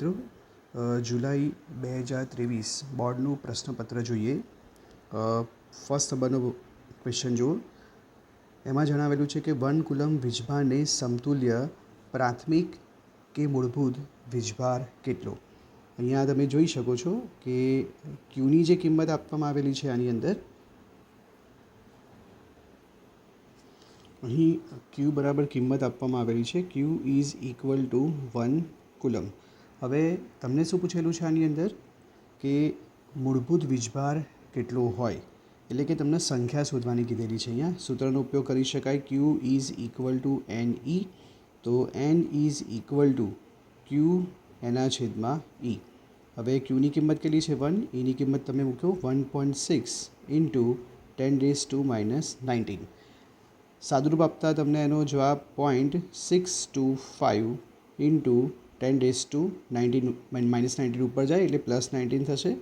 મિત્રો જુલાઈ 2023 બોર્ડનું પ્રશ્નપત્ર જોઈએ. ફર્સ્ટ નંબરનો ક્વેશ્ચન જુઓ. એમાં જણાવેલું છે કે 1 કુલમ વીજભારને સમતુલ્ય પ્રાથમિક કે મૂળભૂત વીજભાર કેટલો? અહીંયા તમે જોઈ શકો છો કે ક્યુની જે કિંમત આપવામાં આવેલી છે આની અંદર અહીં ક્યુ બરાબર કિંમત આપવામાં આવેલી છે. Q is equal two 1 coulomb. હવે તમને શું પૂછેલું છે આની અંદર કે મૂળભૂત વીજભાર કેટલો હોય, એટલે કે તમને સંખ્યા શોધવાની કીધેલી છે. અહીંયા સૂત્રનો ઉપયોગ કરી શકાય. Q is equal to N E, તો N is equal to Q એના છેદમાં ઈ. હવે ક્યુની કિંમત કેટલી છે 1, ઈની કિંમત તમે મૂક્યો 1.6 ઇન્ટુ 10⁻⁹. સાદુરૂપ આપતા તમને એનો જવાબ 0.625 ઇન્ટુ 10⁻⁹ ઉપર જાય એટલે +19 થશે.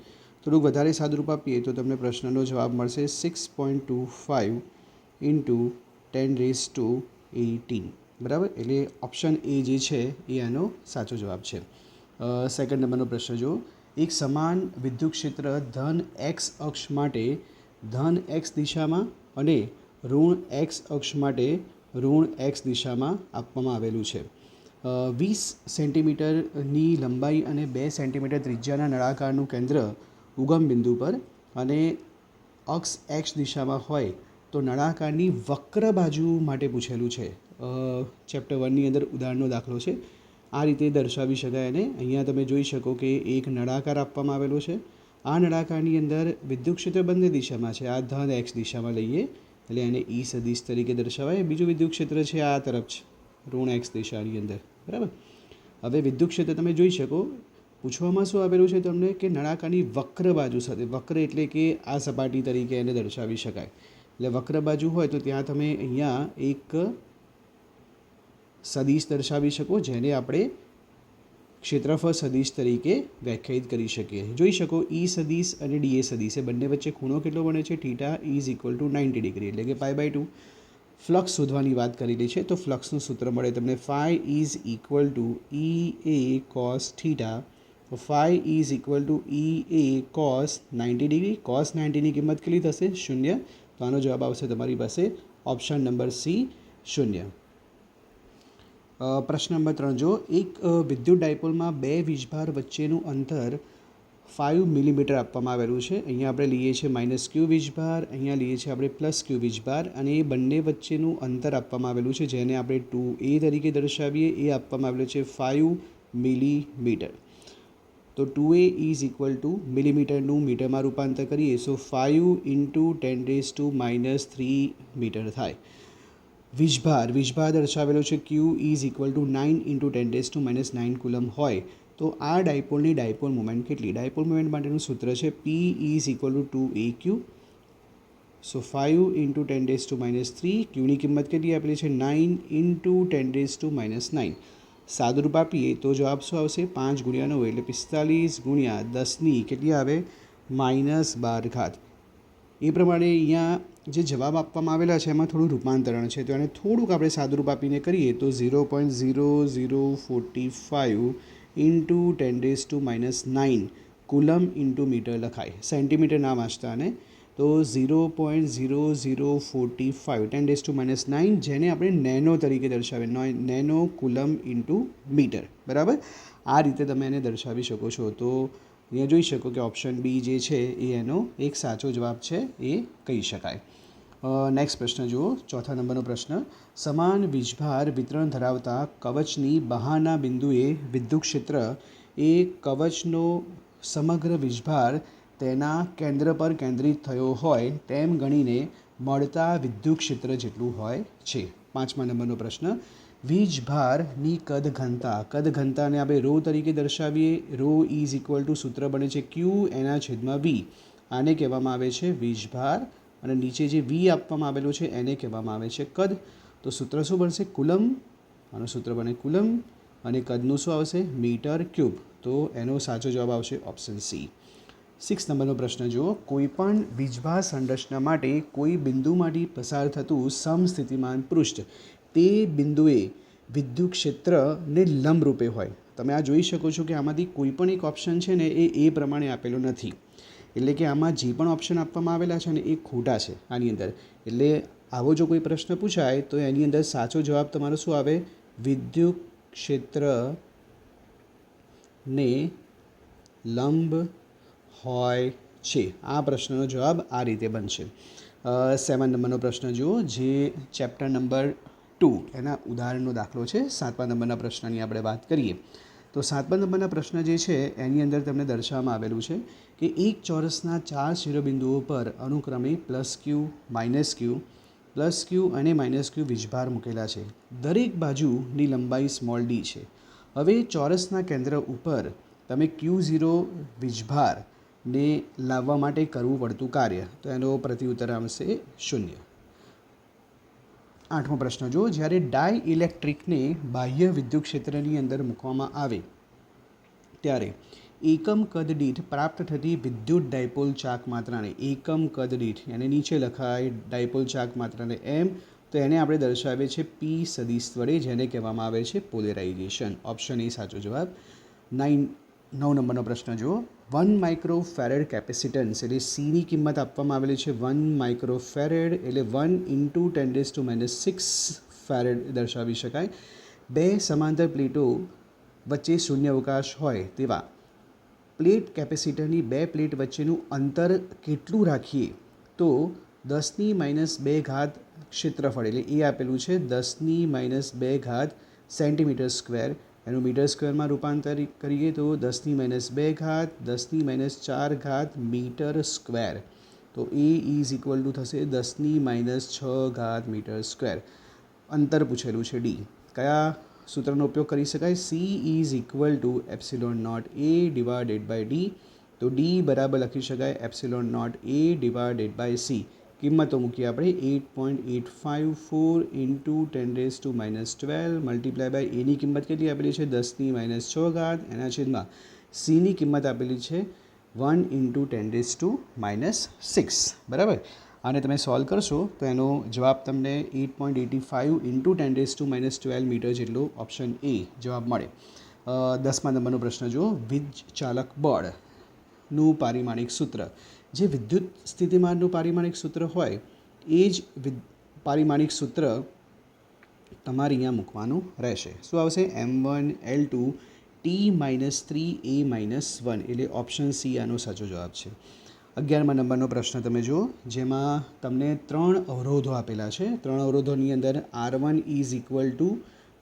થોડુંક વધારે સાદુરૂપ આપીએ તો તમને પ્રશ્નનો જવાબ મળશે 6.25 ઇન્ટુ 10⁻18. બરાબર, એટલે ઓપ્શન એ જે છે એ આનો સાચો જવાબ છે. સેકન્ડ નંબરનો પ્રશ્ન જુઓ. એક સમાન વિદ્યુત ક્ષેત્ર ધન એક્સ અક્ષ માટે ધન એક્સ દિશામાં અને ઋણ એક્સ અક્ષ માટે ઋણ એક્સ દિશામાં આપવામાં આવેલું છે. 20 સેન્ટીમીટરની લંબાઈ અને 2 સેન્ટીમીટર ત્રિજ્યાના નળાકારનું કેન્દ્ર ઉગમ બિંદુ પર અને અક્ષ એક્સ દિશામાં હોય તો નળાકારની વક્ર બાજુ માટે પૂછેલું છે. ચેપ્ટર 1ની અંદર ઉદાહરણનો દાખલો છે. આ રીતે દર્શાવી શકાય એને. અહીંયા તમે જોઈ શકો કે એક નળાકાર આપવામાં આવેલો છે. આ નળાકારની અંદર વિદ્યુત ક્ષેત્ર બંને દિશામાં છે. આ ધન એક્સ દિશામાં લઈએ એટલે એને ઈ સદિશ તરીકે દર્શાવાય. બીજું વિદ્યુત ક્ષેત્ર છે આ તરફ છે, ઋણ એક્સ દિશાની અંદર. બરાબર, હવે વિદ્યુત ક્ષેત્ર તમે જોઈ શકો. પૂછવામાં શું આવેલું છે તમને કે નળાકારની વક્ર બાજુ સાથે, વક્ર એટલે કે આ સપાટી તરીકે એને દર્શાવી શકાય. એટલે વક્ર બાજુ હોય તો ત્યાં તમે અહીંયા એક સદિશ દર્શાવી શકો જેને આપણે ક્ષેત્રફળ સદિશ તરીકે વ્યાખ્યાયિત કરી શકીએ. જોઈ શકો ઈ સદિશ અને ડીએ સદિશ એ બંને વચ્ચે ખૂણો કેટલો બને છે? θ ઇઝ ઇક્વલ ટુ 90 ડિગ્રી, એટલે કે π/2. ફ્લક્સ શોધવાની વાત કરેલી છે તો ફ્લક્સનું સૂત્ર મળે તમને phi is equal to E A cos theta. Phi is equal to E A cos 90 degree. Cos 90ની કિંમત કેટલી થશે? 0. તો આનો જવાબ આવશે તમારી પાસે ઓપ્શન નંબર સી, 0. પ્રશ્ન નંબર 3 જો. એક વિદ્યુત ડાયપોલમાં બે વીજભાર વચ્ચેનું અંતર 5 મિલીમીટર આપવામાં આવેલું છે. અહીંયા આપણે લઈએ છીએ -q વીજભાર, અહીંયા લઈએ છીએ આપણે +q વીજભાર, અને એ બંને વચ્ચેનું અંતર આપવામાં આવેલું છે જેને આપણે 2a તરીકે દર્શાવીએ. એ આપવામાં આવેલું છે 5 મિલીમીટર. તો 2a ઇઝ ઇક્વલ ટુ મિલીમીટરનું મીટરમાં રૂપાંતર કરીએ સો 5 ઇન્ટુ 10⁻³ મીટર થાય. વીજભાર દર્શાવેલો છે Q is equal to 9 into 10⁻⁹ coulomb હોય તો આ ડાયપોલની ડાયપોલ મોમેન્ટ કેટલી? ડાયપોલ મોમેન્ટ માટેનું સૂત્ર છે P is equal to 2aq. So 5 into 10⁻³ ક્યુની કિંમત કેટલી આપેલી છે? 9 ઇન્ટુ 10⁻⁹. સાદુરૂપ આપીએ તો જવાબ શું આવશે? 5 × 9 એટલે 45 ગુણ્યા 10ની કેટલી આવે? -12. એ પ્રમાણે અહીંયા જે જવાબ આપવામાં આવેલા છે એમાં થોડું રૂપાંતરણ છે તો એને થોડુંક આપણે સાદુરૂપ આપીને કરીએ તો 0.0045 ઇન્ટુ 10⁻⁹ કુલમ ઇન્ટુ મીટર લખાય. સેન્ટીમીટર ના વાંચતા અને તો 0.0045 10⁻⁹, જેને આપણે નેનો તરીકે દર્શાવીએ, નેનો કુલમ ઇન્ટુ મીટર. બરાબર, આ રીતે તમે એને દર્શાવી શકો છો. તો અહીંયા જોઈ શકો કે ઓપ્શન બી જે છે એ એનો એક સાચો જવાબ છે એ કહી શકાય. નેક્સ્ટ પ્રશ્ન જુઓ. ચોથા નંબરનો પ્રશ્ન. સમાન વીજભાર વિતરણ ધરાવતા કવચની બહારના બિંદુએ વિદ્યુત ક્ષેત્ર એ કવચનો સમગ્ર વીજભાર તેના કેન્દ્ર પર કેન્દ્રિત થયો હોય તેમ ગણીને મળતા વિદ્યુત ક્ષેત્ર જેટલું હોય છે. પાંચમા નંબરનો પ્રશ્ન. વીજભારની કદ ઘનતાને આપણે રો તરીકે દર્શાવીએ. રો ઇઝ ઇક્વલ ટુ સૂત્ર બને છે ક્યુ એના છેદમાં વી. આને કહેવામાં આવે છે વીજભાર, અને નીચે જે વી આપવામાં આવેલું છે એને કહેવામાં આવે છે કદ. તો સૂત્ર શું બનશે? કુલમ. આનું સૂત્ર બને કુલમ, અને કદનું શું આવશે? Metre cube. તો એનો સાચો જવાબ આવશે ઓપ્શન સી. 6 નંબરનો પ્રશ્ન જુઓ. કોઈપણ વીજભાર સંરચના માટે કોઈ બિંદુમાંથી પસાર થતું સમસ્થિતિમાન પૃષ્ઠ તે બિંદુએ વિદ્યુત ક્ષેત્રને લંબરૂપે હોય. તમે આ જોઈ શકો છો કે આમાંથી કોઈ પણ એક ઓપ્શન છે ને એ પ્રમાણે આપેલો નથી, એટલે કે આમાં જે પણ ઓપ્શન આપવામાં આવેલા છે ને એ ખોટા છે આની અંદર. એટલે આવો જો કોઈ પ્રશ્ન પૂછાય તો એની અંદર સાચો જવાબ તમારો શું આવે? વિદ્યુત ક્ષેત્રને લંબ હોય છે. આ પ્રશ્નનો જવાબ આ રીતે બનશે. 7 નંબરનો પ્રશ્ન જુઓ, જે ચેપ્ટર નંબર 2 એના ઉદાહરણનો દાખલો છે. 7મા નંબરના પ્રશ્નની આપણે વાત કરીએ તો 7મા નંબરના પ્રશ્ન જે છે એની અંદર તમને દર્શાવવામાં આવેલું છે કે એક ચોરસના 4 શિરોબિંદુઓ પર અનુક્રમે +q, -q અને -q વીજભાર મૂકેલા છે. દરેક બાજુની લંબાઈ d છે. હવે ચોરસના કેન્દ્ર ઉપર તમે Q0 વીજભારને લાવવા માટે કરવું પડતું કાર્ય, તો એનો પ્રત્યુત્તર આવશે 0. 8મો પ્રશ્ન જુઓ, જ્યારે ડાયઇલેક્ટ્રિકને બાહ્ય વિદ્યુત ક્ષેત્રની અંદર મૂકવામાં આવે ત્યારે એકમ કદ દીઠ પ્રાપ્ત થતી વિદ્યુત ડાયપોલ ચાક માત્રાને, એકમ કદ દીઠ એને નીચે લખાય ડાયપોલ ચાક માત્રાને m, તો એને આપણે દર્શાવીએ છીએ p સદિશ વડે, જેને કહેવામાં આવે છે પોલેરાઇઝેશન. ઓપ્શન એ સાચો જવાબ. 9 નંબરનો પ્રશ્ન જુઓ, 1 માઇક્રોફેરેડ કેપેસિટન્સ એટલે સીની કિંમત આપવામાં આવેલી છે 1 માઇક્રોફેરેડ એટલે 1 × 10⁻6 ફેરેડ દર્શાવી શકાય. બે સમાંતર પ્લેટો વચ્ચે શૂન્ય અવકાશ હોય તેવા પ્લેટ કેપેસિટરની બે પ્લેટ વચ્ચેનું અંતર કેટલું રાખીએ તો 10⁻2 ક્ષેત્રફળ, એટલે એ આપેલું છે 10⁻2 સેન્ટીમીટર સ્ક્વેર, એનું મીટર સ્ક્વેરમાં રૂપાંતરિત કરીએ તો 10⁻2 10⁻4 મીટર સ્ક્વેર, તો એ ઇઝ ઇક્વલ ટુ થશે 10⁻6 મીટર સ્ક્વેર. અંતર પૂછેલું છે ડી. કયા સૂત્રનો ઉપયોગ કરી શકાય? C is equal to ε0 a divided by D. તો ડી બરાબર લખી શકાય ε0 a ડિવાઇડેડ બાય સી. કિંમતો મૂકીએ આપણે 8.854 × 10⁻12 મલ્ટીપ્લાય બાય એની કિંમત કેટલી આપેલી છે 10⁻6, એના છેદમાં સીની કિંમત આપેલી છે 1 × 10⁻6. બરાબર. આને તમે સોલ્વ કરશો તો એનો જવાબ તમને 8.85 × 10⁻12 મીટર જેટલો ઓપ્શન એ જવાબ મળે. 10મા નંબરનો પ્રશ્ન જુઓ, વીજ ચાલક બળનું પારિમાણિક સૂત્ર. જે વિદ્યુત સ્થિતિમાનનું પારિમાણિક સૂત્ર હોય એ જ પારિમાણિક સૂત્ર તમારે અહીંયા મૂકવાનું રહેશે. શું આવશે? m1l2 t-3a-1, એટલે ઓપ્શન સી આનો સાચો જવાબ છે. 11મા નંબરનો પ્રશ્ન તમે જુઓ, જેમાં તમને 3 અવરોધો આપેલા છે. 3 અવરોધોની અંદર R1 is equal two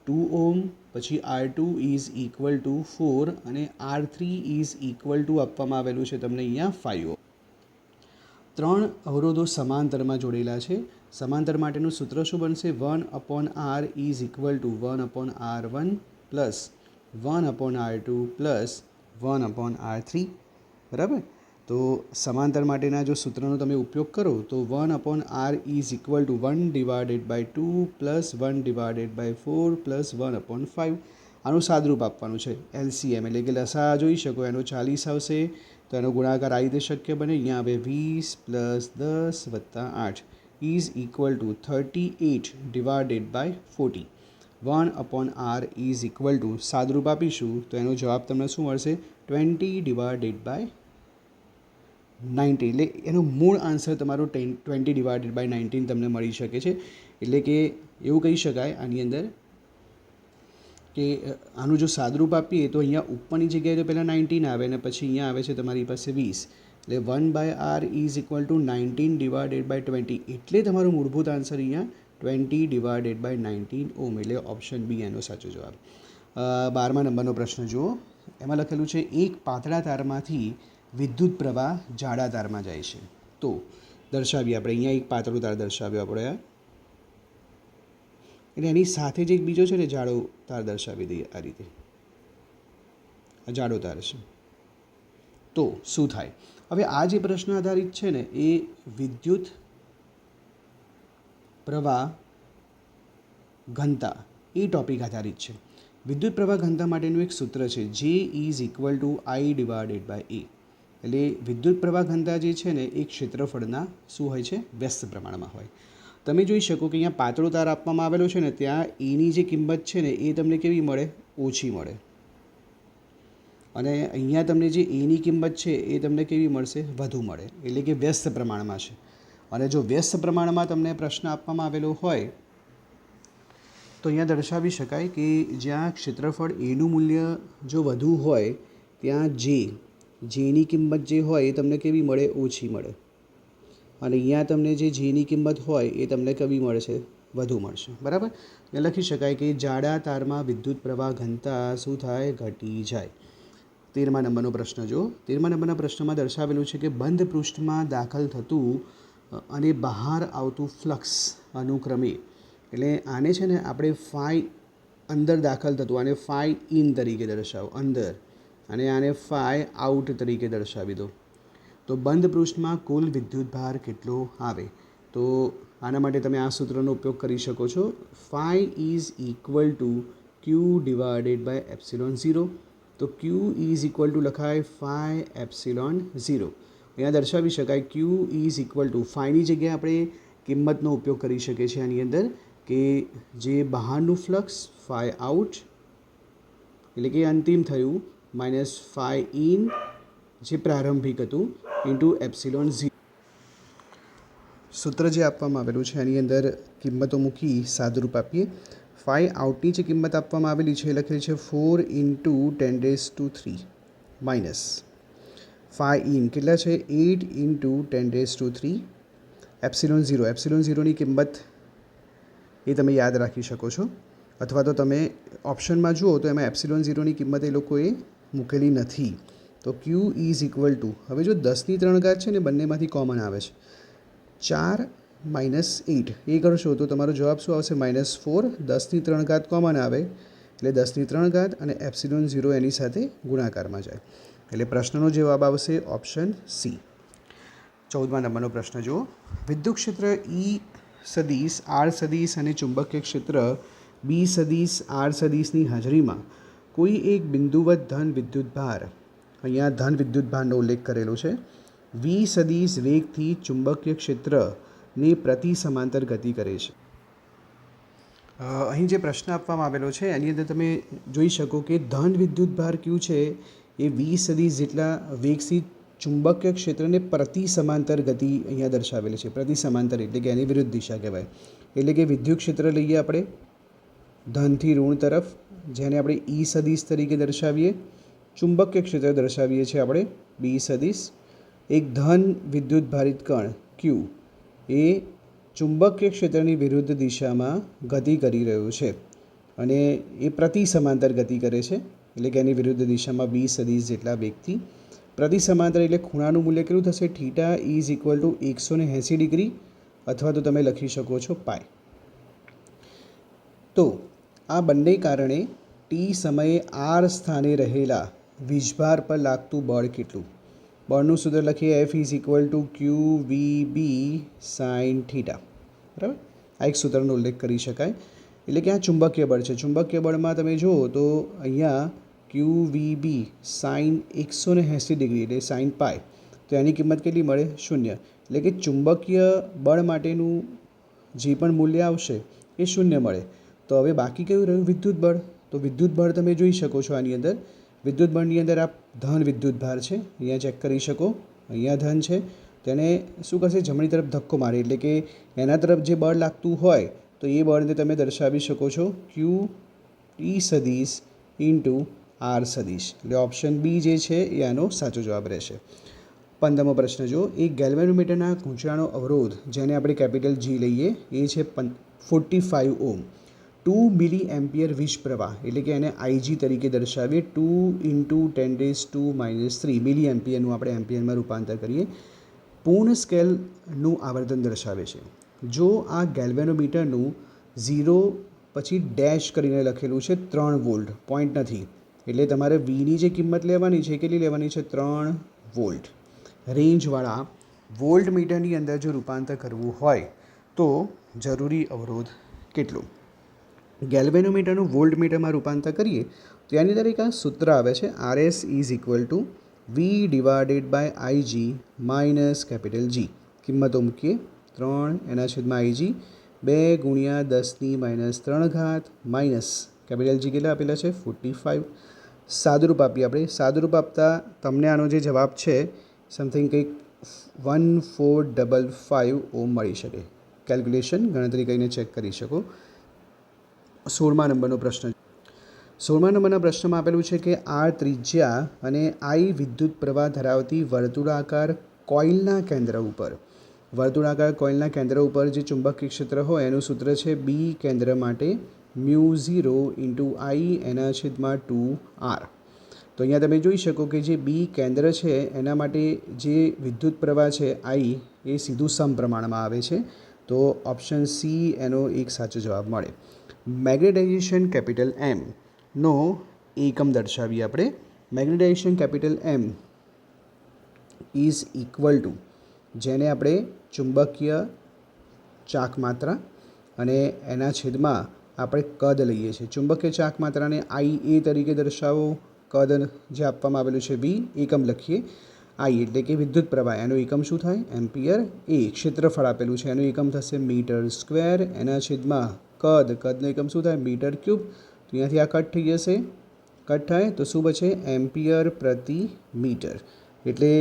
2 ohm, પછી R2 ઇઝ ઇક્વલ ટુ 4 અને R3 ઇઝ ઇક્વલ ટુ આપવામાં આવેલું છે તમને અહીંયા 5 ઓહ્મ. 3 અવરોધો સમાંતરમાં જોડેલા છે. સમાંતર માટેનું સૂત્ર શું બનશે? 1/r is equal two 1/r1 plus 1/r2 plus 1/r3. બરાબર. તો સમાંતર માટેના જો સૂત્રનો તમે ઉપયોગ કરો તો 1/r is equal two 1/2 plus 1/4 plus 1/5. આનું સાદરૂપ આપવાનું છે LCM, એટલે કે લસા જોઈ શકો એનો 40 આવશે, તો એનો ગુણાકાર આ રીતે શક્ય બને. અહીંયા હવે 20 + 10 + 8 is equal to 38/40. 1/r is equal to સાદરૂપ આપીશું તો એનો જવાબ તમને શું મળશે? 20/19. એટલે એનો મૂળ આન્સર તમારો 20/19 તમને મળી શકે છે. એટલે કે એવું કહી શકાય આની અંદર કે આનું જો સાદરૂપ આપીએ તો અહીંયા ઉપરની જગ્યાએ તો પહેલાં 19 આવે અને પછી અહીંયા આવે છે તમારી પાસે 20, એટલે 1/r ઇઝ ઇક્વલ ટુ 19/20, એટલે તમારો મૂળભૂત આન્સર અહીંયા 20/19 ઓહ્મ, એટલે ઓપ્શન બી એનો સાચો જવાબ. 12મા નંબરનો પ્રશ્ન જુઓ, એમાં લખેલું છે એક પાતળા તારમાંથી વિદ્યુત પ્રવાહ જાડા તારમાં જાય છે. તો દર્શાવીએ આપણે અહીંયા એક પાતળો તાર દર્શાવ્યો આપણે, એટલે એની સાથે જ એક બીજો છે ને જાડો તાર દર્શાવી દઈએ આ રીતે. આ જાડો તાર છે. તો શું થાય? હવે આ જે પ્રશ્ન આધારિત છે ને એ વિદ્યુત પ્રવાહ ઘનતા એ ટોપિક આધારિત છે. વિદ્યુત પ્રવાહ ઘનતા માટેનું એક સૂત્ર છે J is equal two I/A. એટલે વિદ્યુત પ્રવાહ ઘનતા જે છે ને એ ક્ષેત્રફળના શું હોય છે? વ્યસ્ત પ્રમાણમાં હોય. તમે જોઈ શકો કે અહીંયા પાતળો તાર આપવામાં આવેલો છે ને ત્યાં એની જે કિંમત છે ને એ તમને કેવી મળે? ઓછી મળે. અને અહીંયા તમને જે એની કિંમત છે એ તમને કેવી મળશે? વધુ મળે, એટલે કે વ્યસ્ત પ્રમાણમાં છે. અને જો વ્યસ્ત પ્રમાણમાં તમને પ્રશ્ન આપવામાં આવેલો હોય તો અહીંયા દર્શાવી શકાય કે જ્યાં ક્ષેત્રફળ એનું મૂલ્ય જો વધુ હોય ત્યાં જેની કિંમત જે હોય એ તમને કેવી મળે? ઓછી મળે. અને અહીંયા તમને જે જેની કિંમત હોય એ તમને કેવી મળશે? વધુ મળશે. બરાબર? એ લખી શકાય કે જાડા તારમાં વિદ્યુત પ્રવાહ ઘનતા શું થાય? ઘટી જાય. 13મા નંબરનો પ્રશ્ન જો. 13મા નંબરના પ્રશ્નમાં દર્શાવેલું છે કે બંધ પૃષ્ઠમાં દાખલ થતું અને બહાર આવતું ફ્લક્સ અનુક્રમે, એટલે આને છે ને આપણે ફાઈ અંદર દાખલ થતું, આને ફાઈ ઇન તરીકે દર્શાવો, અંદર, અને આને ફાઈ આઉટ તરીકે દર્શાવી દો. તો બંધ પૃષ્ઠમાં કુલ વિદ્યુતભાર કેટલો આવે? તો આના માટે તમે આ સૂત્રનો ઉપયોગ કરી શકો છો. Phi is equal to Q divided by epsilon 0. તો ક્યુ ઇઝ ઇક્વલ ટુ લખાય ફાઈ એપ્સિલોન 0. અહીંયા દર્શાવી શકાય ક્યુ ઇઝ ઇક્વલ ટુ ફાઈની જગ્યાએ આપણે કિંમતનો ઉપયોગ કરી શકીએ છીએ આની અંદર, કે જે બહારનું ફ્લક્સ ફાઈ આઉટ, એટલે કે અંતિમ થયું, માઇનસ ફાઈ ઇન જે પ્રારંભિક હતું, ઇન્ટુ એપ્સિલોન 0. સૂત્ર જે આપવામાં આવેલું છે એની અંદર કિંમતો મૂકી સાદુરૂપ આપીએ. ફાઈ આઉટની જે કિંમત આપવામાં આવેલી છે એ લખેલી છે 4 ઇન્ટુ 10⁻³ માઇનસ ફાઈ ઇન કેટલા છે? 8 ઇન્ટુ 10⁻³ એપ્સિલોન 0. એપ્સિલોન 0ની કિંમત એ તમે યાદ રાખી શકો છો, અથવા તો તમે ઓપ્શનમાં જુઓ તો એમાં એપ્સિલોન 0ની કિંમત એ લોકોએ મૂકેલી નથી. તો ક્યુ ઇઝ ઇક્વલ ટુ, હવે જો 10ની 3 ઘાત છે ને બંનેમાંથી કોમન આવે છે, 4 માઇનસ 8 એ કરશો તો તમારો જવાબ શું આવશે? -4. 10ની 3 ઘાત કોમન આવે એટલે 10ની 3 ઘાત અને એપ્સિલોન 0 એની સાથે ગુણાકારમાં જાય, એટલે પ્રશ્નનો જવાબ આવશે ઓપ્શન સી. 14મા નંબરનો પ્રશ્ન જુઓ. વિદ્યુત ક્ષેત્ર ઈ સદીશ આર સદીશ અને ચુંબકીય ક્ષેત્ર બી સદીશ આર સદીશની હાજરીમાં કોઈ એક બિંદુવત ધન વિદ્યુતભાર, અહીંયા ધન વિદ્યુતભારનો ઉલ્લેખ કરેલો છે, વી સદીશ વેગથી ચુંબકીય ક્ષેત્રની પ્રતિ સમાંતર ગતિ કરે છે. અહીં જે પ્રશ્ન આપવામાં આવેલો છે એની અંદર તમે જોઈ શકો કે ધન વિદ્યુતભાર કયું છે એ વી સદીશ જેટલા વેગથી ચુંબકીય ક્ષેત્રને પ્રતિ સમાંતર ગતિ અહીંયા દર્શાવેલી છે. પ્રતિ સમાંતર એટલે કે એની વિરુદ્ધ દિશા કહેવાય. એટલે કે વિદ્યુત ક્ષેત્ર લઈએ આપણે ધનથી ઋણ તરફ, જેને આપણે ઈ સદીશ તરીકે દર્શાવીએ. ચુંબકીય ક્ષેત્ર દર્શાવીએ છીએ આપણે બી સદીશ. એક ધન વિદ્યુત ભારિત કણ ક્યુ એ ચુંબકીય ક્ષેત્રની વિરુદ્ધ દિશામાં ગતિ કરી રહ્યો છે અને એ પ્રતિ સમાંતર ગતિ કરે છે, એટલે કે એની વિરુદ્ધ દિશામાં બી સદીશ જેટલા વેગથી. પ્રતિ સમાંતર એટલે ખૂણાનું મૂલ્ય કેટલું થશે? Theta is equal two 180 degree, અથવા તો તમે લખી શકો છો પાય. તો આ બંને કારણે ટી સમયે આર સ્થાને રહેલા વીજભાર પર લાગતું બળ કેટલું? બળનું સૂત્ર લખીએ F is equal to Q V B sine theta. બરાબર? આ એક સૂત્રનો ઉલ્લેખ કરી શકાય. એટલે કે આ ચુંબકીય બળ છે. ચુંબકીય બળમાં તમે જુઓ તો અહીંયા ક્યુ વી બી સાઇન 180 ડિગ્રી એટલે સાઇન પાય, તો એની કિંમત કેટલી મળે? 0. એટલે કે ચુંબકીય બળ માટેનું જે પણ મૂલ્ય આવશે એ 0 મળે. તો હવે બાકી કયું રહ્યું? વિદ્યુત બળ. તો વિદ્યુત બળ તમે જોઈ શકો છો આની અંદર. વિદ્યુત બળની અંદર આ ધન વિદ્યુત ભાર છે, અહીંયા ચેક કરી શકો, અહીંયા ધન છે, તેને શું કરશે? જમણી તરફ ધક્કો મારે, એટલે કે એના તરફ જે બળ લાગતું હોય તો એ બળને તમે દર્શાવી શકો છો ક્યુ ટી સદીશ ઇન્ટુ આર સદીશ. એટલે ઓપ્શન બી જે છે એ આનો સાચો જવાબ રહેશે. 15મો પ્રશ્ન જો. એક ગેલ્વેનોમીટરના ગૂંચળાનો અવરોધ, જેને આપણે કેપિટલ જી લઈએ, એ છે 45 ઓહ્મ. 2 મિલી એમ્પિયર વીજ પ્રવાહ, એટલે કે એને આઈજી તરીકે દર્શાવીએ. 2 ઇન્ટુ 10⁻³ મિલી એમ્પિયરનું આપણે એમ્પિયરમાં રૂપાંતર કરીએ, પૂર્ણ સ્કેલનું આવર્તન દર્શાવે છે. જો આ ગેલ્વેનોમીટરનું 0 પછી ડેશ કરીને લખેલું છે 3 વોલ્ટ, પોઈન્ટ નથી, એટલે તમારે વીની જે કિંમત લેવાની છે કેટલી લેવાની છે? 3 વોલ્ટ. રેન્જવાળા વોલ્ટ મીટરની અંદર જો રૂપાંતર કરવું હોય તો જરૂરી અવરોધ કેટલો? ગેલ્વેનોમીટરનું વોલ્ટ મીટરમાં રૂપાંતર કરીએ તો એની અંદર એક આ સૂત્ર આવે છે, RS is equal to V divided by IG minus capital G. કિંમતો મૂકીએ 3/આઈજી 2 × 10⁻³ માઇનસ કેપિટલ જી કેટલા આપેલા છે? 45. સાદુરૂપ આપીએ આપણે. સાદુરૂપ આપતા તમને આનો જે જવાબ છે સમથિંગ કંઈક 1455 ઓમ મળી શકે. કેલ્ક્યુલેશન ગણતરી કરીને ચેક કરી શકો. 16મા નંબરનો પ્રશ્ન. 16મા નંબરના પ્રશ્નમાં આપેલું છે કે આર ત્રિજ્યા અને આઈ વિદ્યુત પ્રવાહ ધરાવતી વર્તુળાકાર કોઇલના કેન્દ્ર ઉપર જે ચુંબકીય ક્ષેત્ર હોય એનું સૂત્ર છે બી કેન્દ્ર માટે μ0 I/2R. તો અહીંયા તમે જોઈ શકો કે જે બી કેન્દ્ર છે એના માટે જે વિદ્યુત પ્રવાહ છે આઈ એ સીધું સમપ્રમાણમાં આવે છે. તો ઓપ્શન સી એનો એક સાચો જવાબ મળે. મેગ્નેટાઇઝેશન કેપિટલ એમ નો એકમ દર્શાવીએ આપણે. Magnetisation capital M is equal to, જેને આપણે ચુંબકીય ચાક માત્રા અને એના છેદમાં આપણે કદ લઈએ છીએ. ચુંબકીય ચાક માત્રાને આઈ એ તરીકે દર્શાવો, કદ જે આપવામાં આવેલું છે વી, એકમ લખીએ. આઈ એટલે કે વિદ્યુત પ્રવાહ, એનો એકમ શું થાય? એમ્પિયર. એ ક્ષેત્રફળ આપેલું છે, એનું એકમ થશે મીટર સ્ક્વેર. એના છેદમાં કદનો એકમ શું થાય? Metre cube. તો અહીંયાથી આ કટ થઈ જશે. કટ થાય તો શું બચે? એમ્પિયર પ્રતિ મીટર. એટલે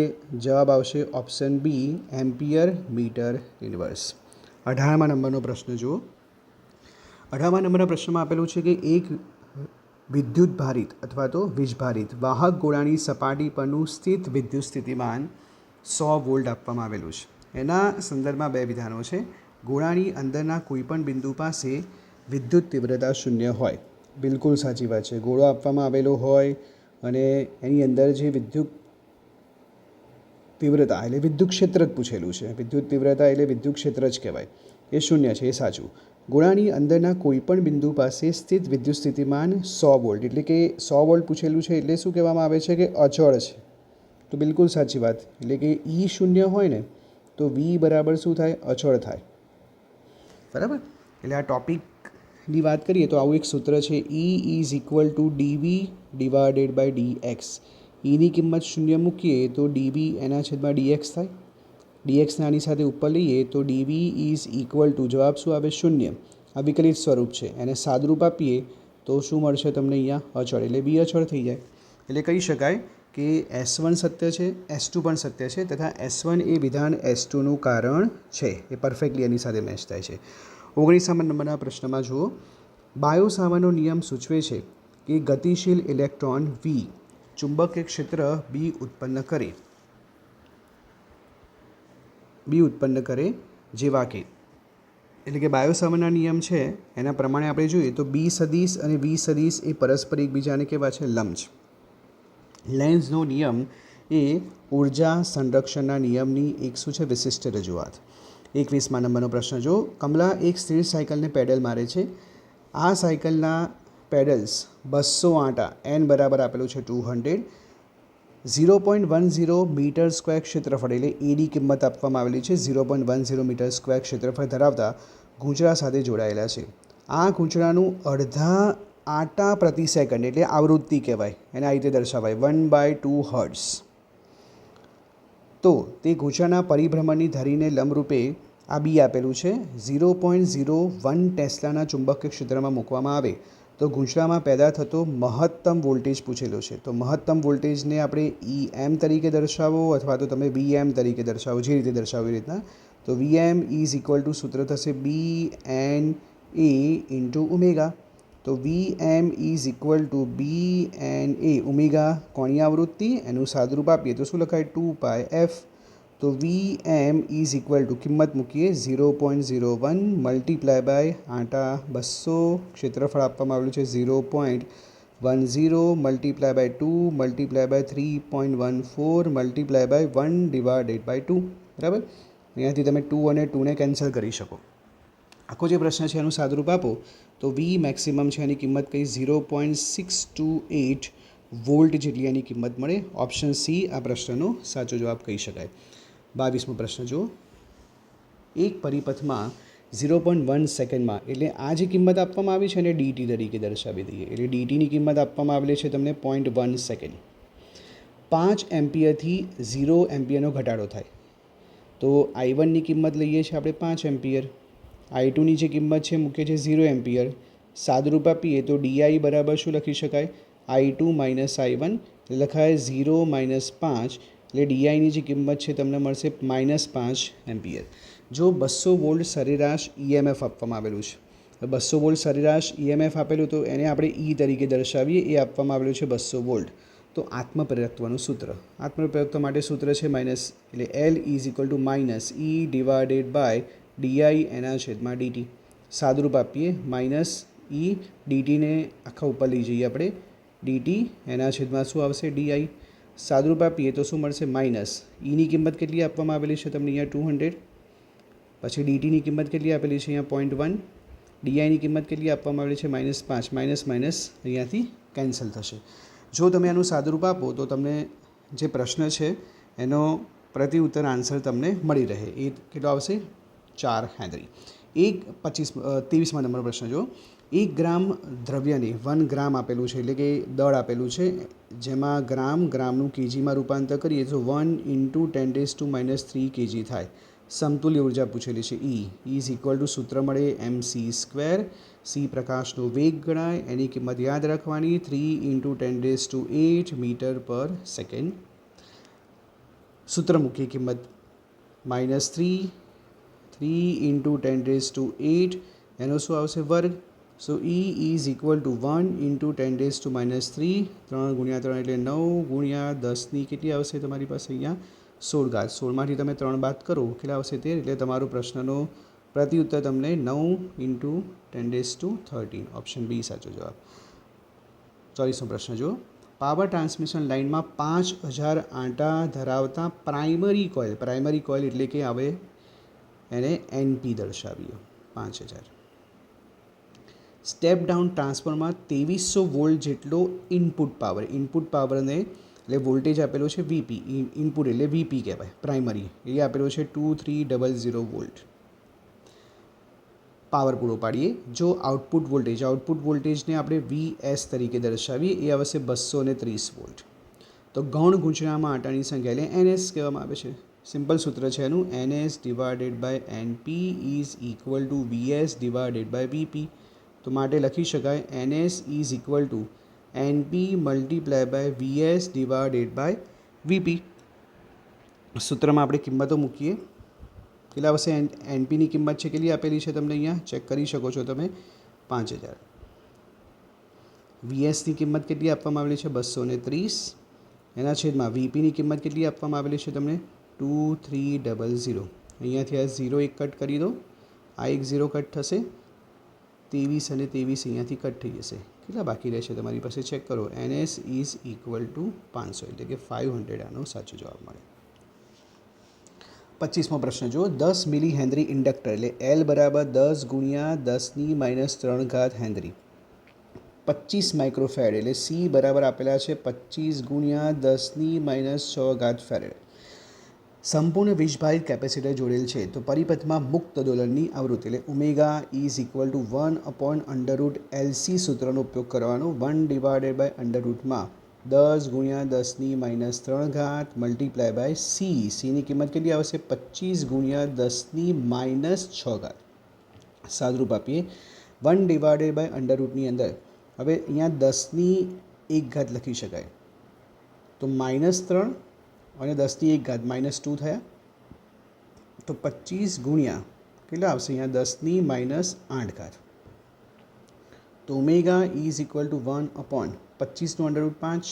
જવાબ આવશે option B, ampere metre inverse. 18મા નંબરનો પ્રશ્ન જુઓ. 18મા નંબરના પ્રશ્નમાં આપેલું છે કે એક વિદ્યુત ભારિત અથવા તો વીજભારિત વાહક ગોળાની સપાટી પરનું સ્થિત વિદ્યુત સ્થિતિમાન 100 વોલ્ટ આપવામાં આવેલું છે. એના સંદર્ભમાં બે વિધાનો છે. ગોળાની અંદરના કોઈપણ બિંદુ પાસે વિદ્યુત તીવ્રતા શૂન્ય હોય. બિલકુલ સાચી વાત છે. ગોળો આપવામાં આવેલો હોય અને એની અંદર જે વિદ્યુત તીવ્રતા એટલે વિદ્યુત ક્ષેત્ર જ પૂછેલું છે. વિદ્યુત તીવ્રતા એટલે વિદ્યુત ક્ષેત્ર જ કહેવાય. એ શૂન્ય છે, એ સાચું. ગોળાની અંદરના કોઈપણ બિંદુ પાસે સ્થિત વિદ્યુત સ્થિતિમાન 100 વોલ્ટ એટલે કે 100 વોલ્ટ પૂછેલું છે એટલે શું કહેવામાં આવે છે કે અચળ છે. તો બિલકુલ સાચી વાત. એટલે કે ઈ શૂન્ય હોય ને તો વી બરાબર શું થાય? અચળ થાય. બરાબર. એટલે આ ટોપિકની વાત કરીએ તો આવું એક સૂત્ર છે, E is equal to DV divided by DX. ઈની કિંમત શૂન્ય મૂકીએ તો ડીવી એના છેદમાં ડીએક્સ થાય. ડીએક્સને આની સાથે ઉપર લઈએ તો ડીવી ઇઝ ઇક્વલ ટુ, જવાબ શું આવે? શૂન્ય. આ વિકલિત સ્વરૂપ છે. એને સાદુરૂપ આપીએ તો શું મળશે તમને? અહીંયા અચળ, એટલે બી અચળ થઈ જાય. એટલે કહી શકાય કે S1 સત્ય છે, S2 પણ સત્ય છે તથા S1 એ વિધાન S2નું કારણ છે. એ પરફેક્ટલી એની સાથે મેચ થાય છે. 19મા નંબરના પ્રશ્નમાં જુઓ. બાયો-સાવર્ટનો નિયમ સૂચવે છે કે ગતિશીલ ઇલેક્ટ્રોન વી ચુંબકીય ક્ષેત્ર બી ઉત્પન્ન કરે જેવા કે, એટલે કે બાયો-સાવર્ટના નિયમ છે એના પ્રમાણે આપણે જોઈએ તો બી સદિશ અને વી સદિશ એ પરસ્પર એકબીજાને કેવા છે? લંબ છે. લેન્ઝનો નિયમ એ ઉર્જા સંરક્ષણના નિયમની એક શું છે? વિશિષ્ટ રજૂઆત. 21મા નંબરનો પ્રશ્ન જો. કમલા એક સ્થિર સાયકલને પેડલ મારે છે. આ સાયકલના પેડલ્સ 200 આંટા, એન બરાબર આપેલું છે 200, 0.10 મીટર સ્ક્વેર ક્ષેત્રફળ એટલે એની કિંમત આપવામાં આવેલી છે 0.10 મીટર સ્ક્વેર ક્ષેત્રફળ ધરાવતા ગૂંચળા સાથે જોડાયેલા છે. આ ગૂંચળાનું અડધા આંટા પ્રતિ સેકન્ડ એટલે આવૃત્તિ કહેવાય, એને આ રીતે દર્શાવાય 1/2 હર્ટ્ઝ. તો તે ગૂંચળાના પરિભ્રમણની ધરીને લંબરૂપે આ બી આપેલું છે 0.01 ટેસ્લાના ચુંબકીય ક્ષેત્રમાં મૂકવામાં આવે તો ગૂંચળામાં પેદા થતો મહત્તમ વોલ્ટેજ પૂછેલો છે. તો મહત્તમ વોલ્ટેજને આપણે EM તરીકે દર્શાવો અથવા તો તમે VM તરીકે દર્શાવો, જે રીતે દર્શાવો એ રીતના. તો VM ઇઝ ઇક્વલ ટુ સૂત્ર થશે BNA ઇન્ટુ ઓમેગા. તો VM is equal to BNA, omega કોણી આવૃત્તિ, એનું સાદુરૂપ આપીએ તો શું લખાય? 2πf. તો VM ઇઝ ઇક્વલ ટુ કિંમત મૂકીએ 0.01 મલ્ટીપ્લાય બાય આંટા 200, ક્ષેત્રફળ આપવામાં આવેલું છે 0.10 multiply by 2 multiply by 3.14 multiply by 1/2. બરાબર. અહીંયાથી તમે 2 અને 2ને કેન્સલ કરી શકો. આખો જે પ્રશ્ન છે એનું સાદુરૂપ આપો તો વી મેક્સિમમ છે એની કિંમત કઈ 0.628 વોલ્ટ જેટલી એની કિંમત મળે. ઓપ્શન સી આ પ્રશ્નનો સાચો જવાબ કહી શકાય. 22મો પ્રશ્ન જુઓ. એક પરિપથમાં 0.1 સેકન્ડમાં એટલે આ જે કિંમત આપવામાં આવી છે એને ડીટી તરીકે દર્શાવી દઈએ. એટલે ડીટીની કિંમત આપવામાં આવેલી છે તમને 0.1 સેકન્ડ. 5 એમ્પિયરથી 0 એમ્પિયરનો ઘટાડો થાય તો I1ની કિંમત લઈએ છીએ આપણે 5 એમ્પિયર. I2ની જે કિંમત છે મૂકીએ છીએ 0 એમ્પિયર. સાદુરૂપ આપીએ તો DI બરાબર શું લખી શકાય? I2 માઇનસ I1 એટલે લખાય 0 માઇનસ 5 એટલે ડીઆઈની જે કિંમત છે તમને મળશે -5 એમ્પિયર. જો 200 વોલ્ટ સરેરાશ EMF આપવામાં આવેલું છે, 200 વોલ્ટ સરેરાશ EMF આપેલું તો એને આપણે E તરીકે દર્શાવીએ. એ આપવામાં આવેલું છે 200 વોલ્ટ. તો આત્મપ્રેરકત્વનું સૂત્ર, આત્મપ્રેરકત્વ માટે સૂત્ર છે માઇનસ, એટલે L is equal to minus E divided by DI એના છેદમાં ડીટી. સાદુરૂપ આપીએ માઇનસ E ડીટીને આખા ઉપર લઈ જઈએ આપણે, ડીટી એના છેદમાં શું આવશે ડીઆઈ. સાદુરૂપ આપીએ તો શું મળશે માઇનસ ઈની કિંમત કેટલી આપવામાં આવેલી છે તમને અહીંયા 200, પછી ડીટીની કિંમત કેટલી આપેલી છે અહીંયા 0.1, ડીઆઈની કિંમત કેટલી આપવામાં આવેલી છે -5, માઇનસ માઇનસ અહીંયાથી કેન્સલ થશે. જો તમે આનું સાદુરૂપ આપો તો તમને જે પ્રશ્ન છે એનો પ્રતિ ઉત્તર આન્સર તમને મળી રહે. એ કેટલો આવશે 4 હેનરી. 23મા નંબર પ્રશ્ન જો, 1 ગ્રામ દ્રવ્યને 1 ગ્રામ આપેલું છે, એટલે કે દળ આપેલું છે, જેમાં ગ્રામનું કેજીમાં રૂપાંતર કરીએ તો 1 × 10⁻³ kg થાય. સમતુલ્ય ઉર્જા પૂછેલી છે E ઇઝ ઇક્વલ ટુ સૂત્ર મળે mc². C પ્રકાશનો વેગ ગણાય, એની કિંમત યાદ રાખવાની 3 × 10⁸ મીટર/સેકન્ડ. સૂત્ર મૂકીએ કિંમત -3 × 10⁸, એનો શું આવશે વર્ગ. સો E ઇઝ ઇક્વલ ટુ 1 × 10⁻³ 3 × 3 એટલે 9 ગુણ્યા 10ની કેટલી આવશે તમારી પાસે અહીંયા 16 ઘાત. 16માંથી તમે 3 બાદ કરો કેટલા આવશે 13, એટલે તમારો પ્રશ્નનો પ્રતિ ઉત્તર તમને 9 × 10⁻13. ઓપ્શન બી સાચો જવાબ. 24મો પ્રશ્ન જો, પાવર ટ્રાન્સમિશન લાઇનમાં 5000 આંટા ધરાવતા પ્રાઇમરી કોઇલ એટલે કે હવે એને NP દર્શાવીએ 5000. સ્ટેપ ડાઉન ટ્રાન્સફોર્મરમાં 2300 વોલ્ટ જેટલો ઇનપુટ પાવરને એટલે વોલ્ટેજ આપેલો છે VP, ઇનપુટ એટલે VP કહેવાય, પ્રાઇમરી એ આપેલો છે 2300 વોલ્ટ પાવર પૂરો પાડીએ. જો આઉટપુટ વોલ્ટેજને આપણે VS તરીકે દર્શાવીએ, એ આવશે 230 વોલ્ટ. તો ગૌણ ગૂંચળામાં આંટાની સંખ્યા એટલે NS કહેવામાં આવે છે. સિમ્પલ સૂત્ર છે એનું, NS divided by NP is equal to VS divided by VP. તો માટે લખી શકાય NS is equal to NP multiply by VS divided by VP. સૂત્રમાં આપણે કિંમતો મૂકીએ. કેટલા આવશે NPની કિંમત છે કેટલી આપેલી છે તમને અહીંયા ચેક કરી શકો છો તમે 5000. VSની કિંમત કેટલી આપવામાં આવેલી છે 230, એના છેદમાં VPની કિંમત કેટલી આપવામાં આવેલી છે તમને 2300. અહીંયાથી આ 0 એક કટ કરી દો, આ એક 0 કટ થશે, 23 અને 23 અહીંયાથી કટ થઈ જશે. કેટલા બાકી રહેશે તમારી પાસે ચેક કરો. NS ઇઝ ઇક્વલ ટુ 500 એટલે કે 500 આનો સાચો જવાબ મળે. 25મો પ્રશ્ન જો, 10 મિલી હેનરી ઇન્ડક્ટર એટલે L બરાબર 10 × 10⁻³ હેનરી, 25 માઇક્રોફેડ એટલે C બરાબર આપેલા છે 25 × 10⁻6 ફેરેડ. સંપૂર્ણ વીજભારિત કેપેસિટર જોડેલ છે, તો પરિપથમાં મુક્ત દોલનની આવૃત્તિ એટલે omega is equal two 1/√LC સૂત્રનો ઉપયોગ કરવાનો. 1 ડિવાઇડેડ બાય અંડરરૂટમાં 10 × 10⁻³ મલ્ટીપ્લાય બાય Cની કિંમત કેટલી આવશે 25 × 10⁻6. સાદુરૂપ આપીએ 1 ડિવાઇડેડ બાય અંડરરૂટની અંદર હવે અહીંયા 10⁻1 લખી શકાય, તો -3 અને 10⁻1 -2 થયા, તો 25 ગુણ્યા કેટલા આવશે અહીંયા 10⁻8. તો ઓમેગા ઇઝ ઇક્વલ ટુ 1/25નું √5,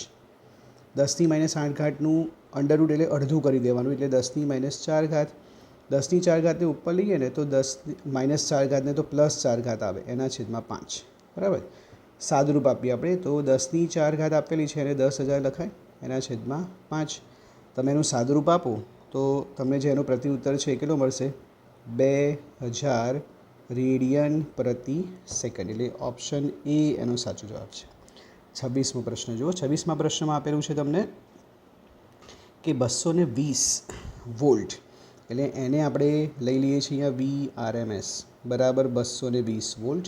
10⁻8નું અંડરરૂટ એટલે અડધું કરી દેવાનું એટલે 10⁻4. 10⁻4ને ઉપર લઈએ ને તો 10⁻4 ને તો +4 આવે એના છેદમાં 5, બરાબર. સાદુરૂપ આપીએ આપણે તો 10⁻4 આપેલી છે એને 10,000 લખાય, એના છેદમાં 5. તમે એનું સાદુરૂપ આપો તો તમને જે એનો પ્રતિ ઉત્તર છે એ કેટલો મળશે 2000 રેડિયન પ્રતિ સેકન્ડ. એટલે ઓપ્શન એ એનો સાચો જવાબ છે. 26મો પ્રશ્ન જુઓ. 26મા પ્રશ્નમાં આપેલું છે તમને કે 220 વોલ્ટ એટલે એને આપણે લઈ લઈએ છીએ અહીંયા VRMS બરાબર 220 વોલ્ટ.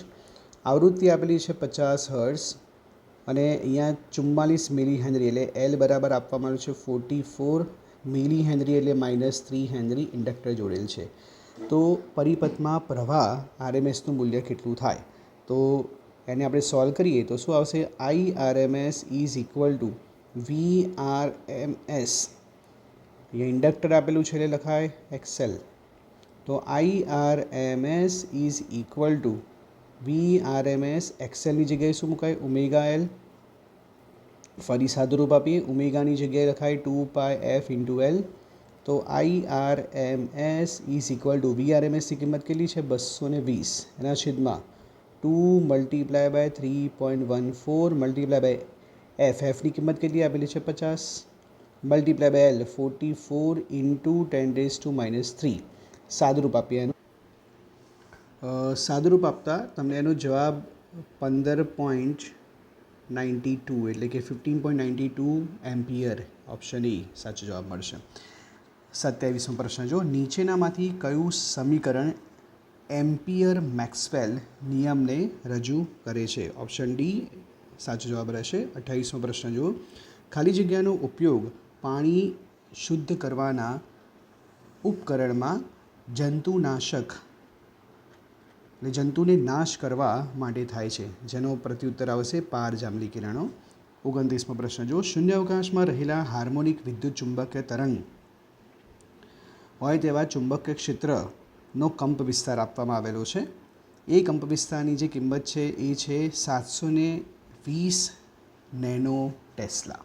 આવૃત્તિ આપેલી છે 50 હર્ટ્ઝ અને અહીંયા 44 મિલી હેનરી એટલે L બરાબર આપવામાં આવ્યું છે 44 મિલી હેનરી એટલે -3 હેનરી ઇન્ડક્ટર જોડેલ છે. તો પરિપથમાં પ્રવાહ RMSનું મૂલ્ય કેટલું થાય? તો એને આપણે સોલ્વ કરીએ તો શું આવશે? IRMS is equal two VRMS. અહીંયા ઇન્ડક્ટર આપેલું છે એટલે લખાય XL. તો IRMS is equal two VRMS. XLની જગ્યાએ શું મુકાય? Omega L. ફરી સાદુરૂપ આપીએ, ઓમેગાની જગ્યાએ લખાય 2πf ઇન્ટુ L. તો IRMS ઇઝ ઇક્વલ ટુ VRMSની કિંમત કેટલી છે? 220. એના છેદમાં 2 મલ્ટીપ્લાય બાય 3.14 મલ્ટીપ્લાય બાય એફની કિંમત કેટલી આપેલી છે? 50 મલ્ટીપ્લાય બાય L 44 ઇન્ટુ 10⁻³ સાદુરૂપ આપીએ. એનું સાદુરૂપ આપતા તમને એનો જવાબ 15.92 એટલે કે 15.92 એમ્પિયર, ઓપ્શન એ સાચો જવાબ મળશે. 27મો પ્રશ્ન જો, નીચેનામાંથી કયું સમીકરણ એમ્પિયર મેક્સવેલ નિયમને રજૂ કરે છે? ઓપ્શન ડી સાચો જવાબ રહેશે. 28મો પ્રશ્ન જો, ખાલી જગ્યાનો ઉપયોગ પાણી શુદ્ધ કરવાના ઉપકરણમાં જંતુનાશક એટલે જંતુને નાશ કરવા માટે થાય છે, જેનો પ્રત્યુત્તર આવશે પારજાંબલી કિરણો. 29મો પ્રશ્ન જો, શૂન્યાવકાશમાં રહેલા હાર્મોનિક વિદ્યુત ચુંબકીય તરંગ હોય તેવા ચુંબકીય ક્ષેત્રનો કંપ વિસ્તાર આપવામાં આવેલો છે. એ કંપ વિસ્તારની જે કિંમત છે એ છે 720 નેનો ટેસ્લા.